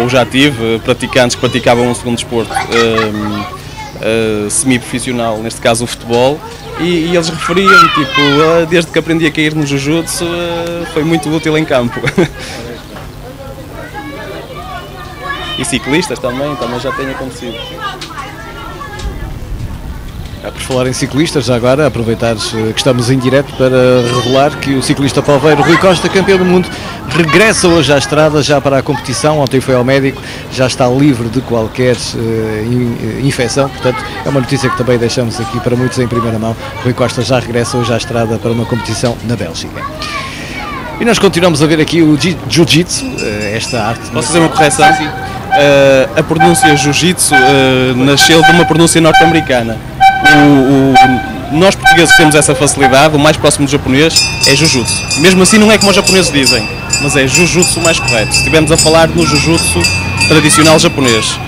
já tive praticantes que praticavam um segundo desporto semi-profissional, neste caso o futebol, e eles referiam, tipo, desde que aprendi a cair no jiu-jitsu, foi muito útil em campo. E ciclistas também já tem acontecido. Por falar em ciclistas, já agora aproveitar que estamos em direto para revelar que o ciclista palveiro Rui Costa, campeão do mundo, regressa hoje à estrada já para a competição. Ontem foi ao médico, já está livre de qualquer infecção, portanto é uma notícia que também deixamos aqui para muitos em primeira mão. Rui Costa já regressa hoje à estrada para uma competição na Bélgica. E nós continuamos a ver aqui o Jiu-Jitsu, esta arte. Posso fazer uma correção? Sim. A pronúncia Jiu-Jitsu nasceu de uma pronúncia norte-americana. Nós portugueses temos essa facilidade, o mais próximo do japonês é Jujutsu. Mesmo assim não é como os japoneses dizem, mas é Jujutsu o mais correto. Se estivermos a falar no Jujutsu tradicional japonês.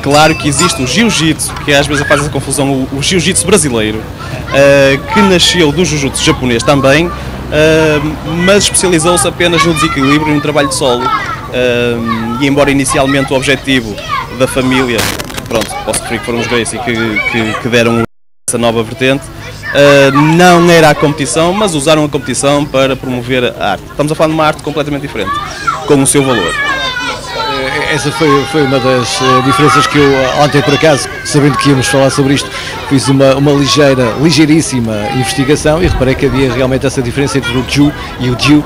Claro que existe o Jiu-Jitsu, que às vezes faz essa confusão, o Jiu-Jitsu brasileiro, que nasceu do Jujutsu japonês também, mas especializou-se apenas no desequilíbrio e no trabalho de solo. E embora inicialmente o objetivo da família, pronto, posso referir que foram os Gracie que deram essa nova vertente, não era a competição, mas usaram a competição para promover a arte. Estamos a falar de uma arte completamente diferente, com o seu valor. Essa foi uma das diferenças que eu ontem, por acaso, sabendo que íamos falar sobre isto, fiz uma ligeiríssima investigação e reparei que havia realmente essa diferença entre o Jiu e o Jiu,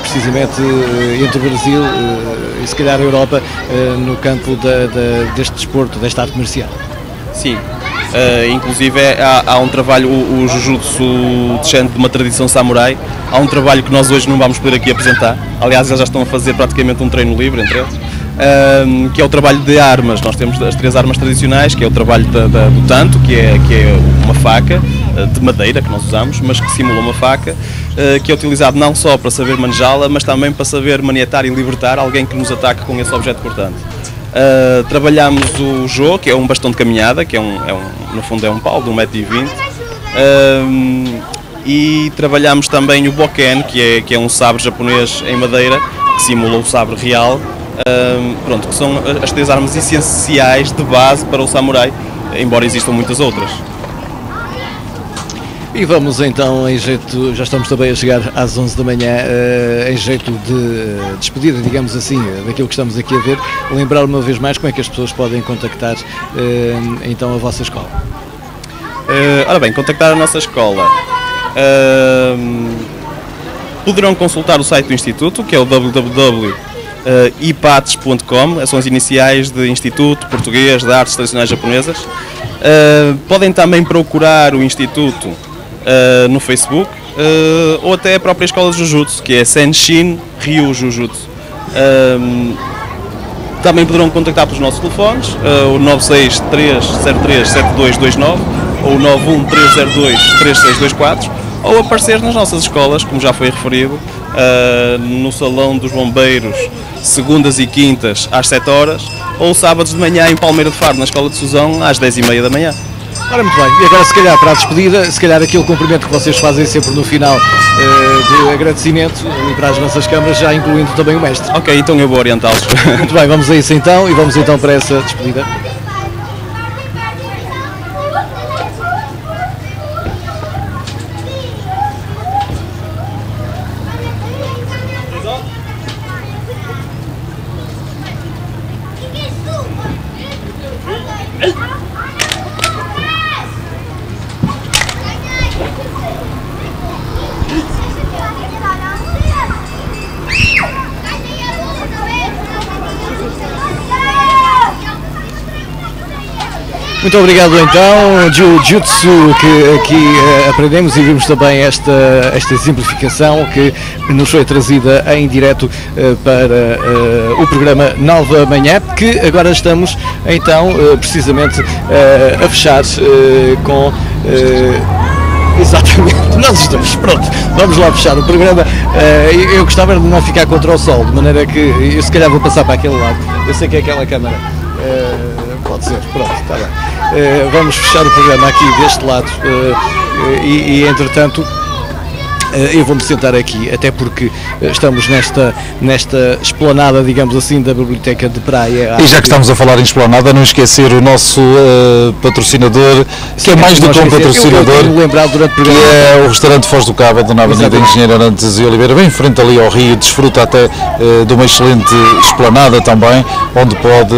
precisamente entre o Brasil e se calhar a Europa, no campo deste desporto, desta arte marcial. Sim. Inclusive há um trabalho, o Jujutsu descende de uma tradição samurai, há um trabalho que nós hoje não vamos poder aqui apresentar, aliás eles já estão a fazer praticamente um treino livre entre eles, que é o trabalho de armas. Nós temos as 3 armas tradicionais, que é o trabalho do tanto, que é uma faca de madeira que nós usamos, mas que simula uma faca, que é utilizado não só para saber manejá-la, mas também para saber maniatar e libertar alguém que nos ataque com esse objeto cortante. Trabalhamos o Jo, que é um bastão de caminhada, que no fundo é um pau de 1,20 m, e trabalhamos também o Boken, que é um sabre japonês em madeira, que simula o sabre real, pronto, que são as 3 armas essenciais de base para o samurai, embora existam muitas outras. E vamos então, em jeito, já estamos também a chegar às 11 da manhã, em jeito de despedida, digamos assim, daquilo que estamos aqui a ver, lembrar uma vez mais como é que as pessoas podem contactar então a vossa escola. Ora bem, contactar a nossa escola. Poderão consultar o site do Instituto, que é o www.ipates.com, são as iniciais de Instituto Português de Artes Tradicionais Japonesas. Podem também procurar o Instituto no Facebook, ou até a própria escola de Jujutsu, que é Senshin Ryu Jujutsu. Também poderão contactar pelos nossos telefones, o 963037229 ou o 913023624, ou aparecer nas nossas escolas, como já foi referido, no Salão dos Bombeiros, segundas e quintas às 7 horas, ou sábados de manhã em Palmeira de Faro, na Escola de Suzão, às 10h30 da manhã. Ora, muito bem, e agora se calhar para a despedida, se calhar aquele cumprimento que vocês fazem sempre no final de agradecimento e para as nossas câmaras, já incluindo também o mestre. Ok, então eu vou orientá-los. Muito bem, vamos a isso então, e vamos então para essa despedida. Muito obrigado então, Jiu-Jitsu, que aqui aprendemos e vimos também esta exemplificação que nos foi trazida em direto para o programa Nova Manhã, que agora estamos então precisamente a fechar com... exatamente, nós estamos, pronto, vamos lá fechar o programa. Eu gostava de não ficar contra o sol, de maneira que eu se calhar vou passar para aquele lado, eu sei que é aquela câmara. Pode ser, pronto, está bem. Vamos fechar o programa aqui deste lado e entretanto eu vou-me sentar aqui, até porque estamos nesta esplanada, digamos assim, da Biblioteca de Praia. E já que estamos a falar em esplanada, não esquecer o nosso patrocinador, que é mais do que um patrocinador, que é o restaurante Foz do Cábado, na Avenida Engenheiro Arantes e Oliveira, bem em frente ali ao rio, desfruta até de uma excelente esplanada também, onde pode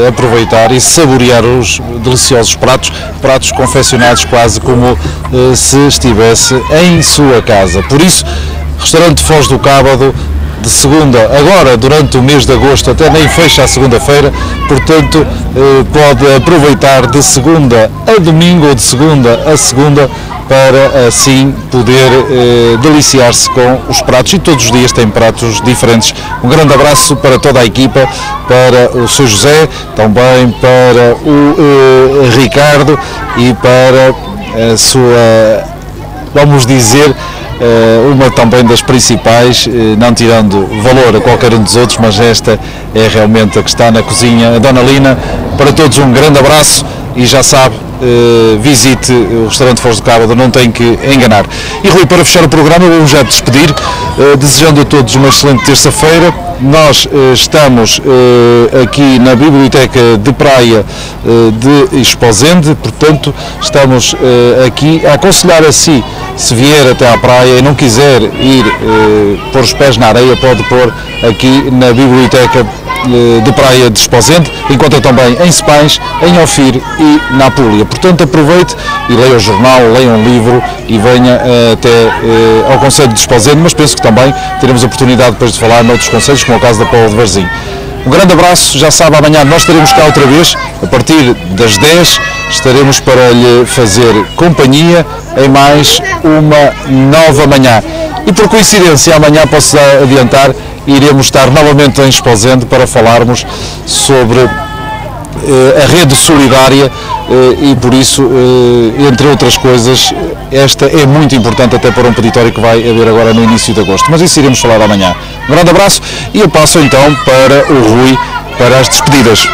aproveitar e saborear os deliciosos pratos confeccionados quase como se estivesse em sua casa. Por isso, restaurante Foz do Cábado, de segunda, agora durante o mês de agosto, até nem fecha a segunda-feira, portanto pode aproveitar de segunda a domingo ou de segunda a segunda para assim poder deliciar-se com os pratos, e todos os dias tem pratos diferentes. Um grande abraço para toda a equipa, para o Sr. José, também para o Ricardo e para a sua, vamos dizer, uma também das principais, não tirando valor a qualquer um dos outros, mas esta é realmente a que está na cozinha, a Dona Lina. Para todos um grande abraço e já sabe, visite o restaurante Foz do Cábado, não tem que enganar. E Rui, para fechar o programa, vamos já despedir, desejando a todos uma excelente terça-feira. Nós estamos aqui na Biblioteca de Praia de Esposende, portanto estamos aqui a aconselhar a si, se vier até à praia e não quiser ir pôr os pés na areia, pode pôr aqui na Biblioteca de Praia de Esposende, encontra também em Sepães, em Ofir e na Apulia. Portanto, aproveite e leia o jornal, leia um livro e venha até ao Concelho de Esposende, mas penso que também teremos a oportunidade depois de falar noutros concelhos, como é o caso da Póvoa de Varzim. Um grande abraço, já sabe, amanhã nós estaremos cá outra vez, a partir das 10, estaremos para lhe fazer companhia em mais uma nova manhã. E por coincidência, amanhã posso adiantar, iremos estar novamente em Esposende para falarmos sobre a rede solidária e por isso, entre outras coisas, esta é muito importante até para um peditório que vai haver agora no início de agosto, mas isso iremos falar amanhã. Um grande abraço e eu passo então para o Rui para as despedidas.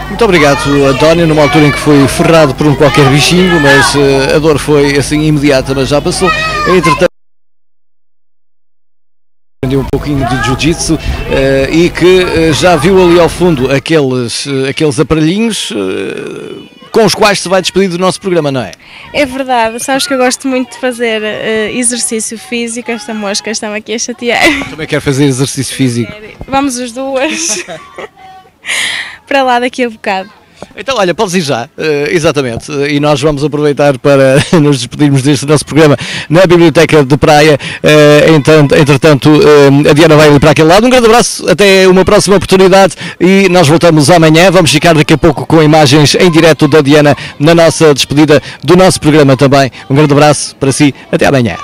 Muito obrigado, António, numa altura em que foi ferrado por um qualquer bichinho, mas a dor foi assim imediata, mas já passou. Entretanto, aprendi um pouquinho de jiu-jitsu e que já viu ali ao fundo aqueles aparelhinhos com os quais se vai despedir do nosso programa, não é? É verdade, sabes que eu gosto muito de fazer exercício físico, esta mosca está-me aqui a chatear. Também quero fazer exercício físico. Vamos os duas para lá daqui a bocado. Então, olha, podes ir já, exatamente, e nós vamos aproveitar para nos despedirmos deste nosso programa na Biblioteca de Praia. Entretanto, a Diana vai ali para aquele lado. Um grande abraço, até uma próxima oportunidade e nós voltamos amanhã. Vamos ficar daqui a pouco com imagens em direto da Diana na nossa despedida do nosso programa também. Um grande abraço para si, até amanhã.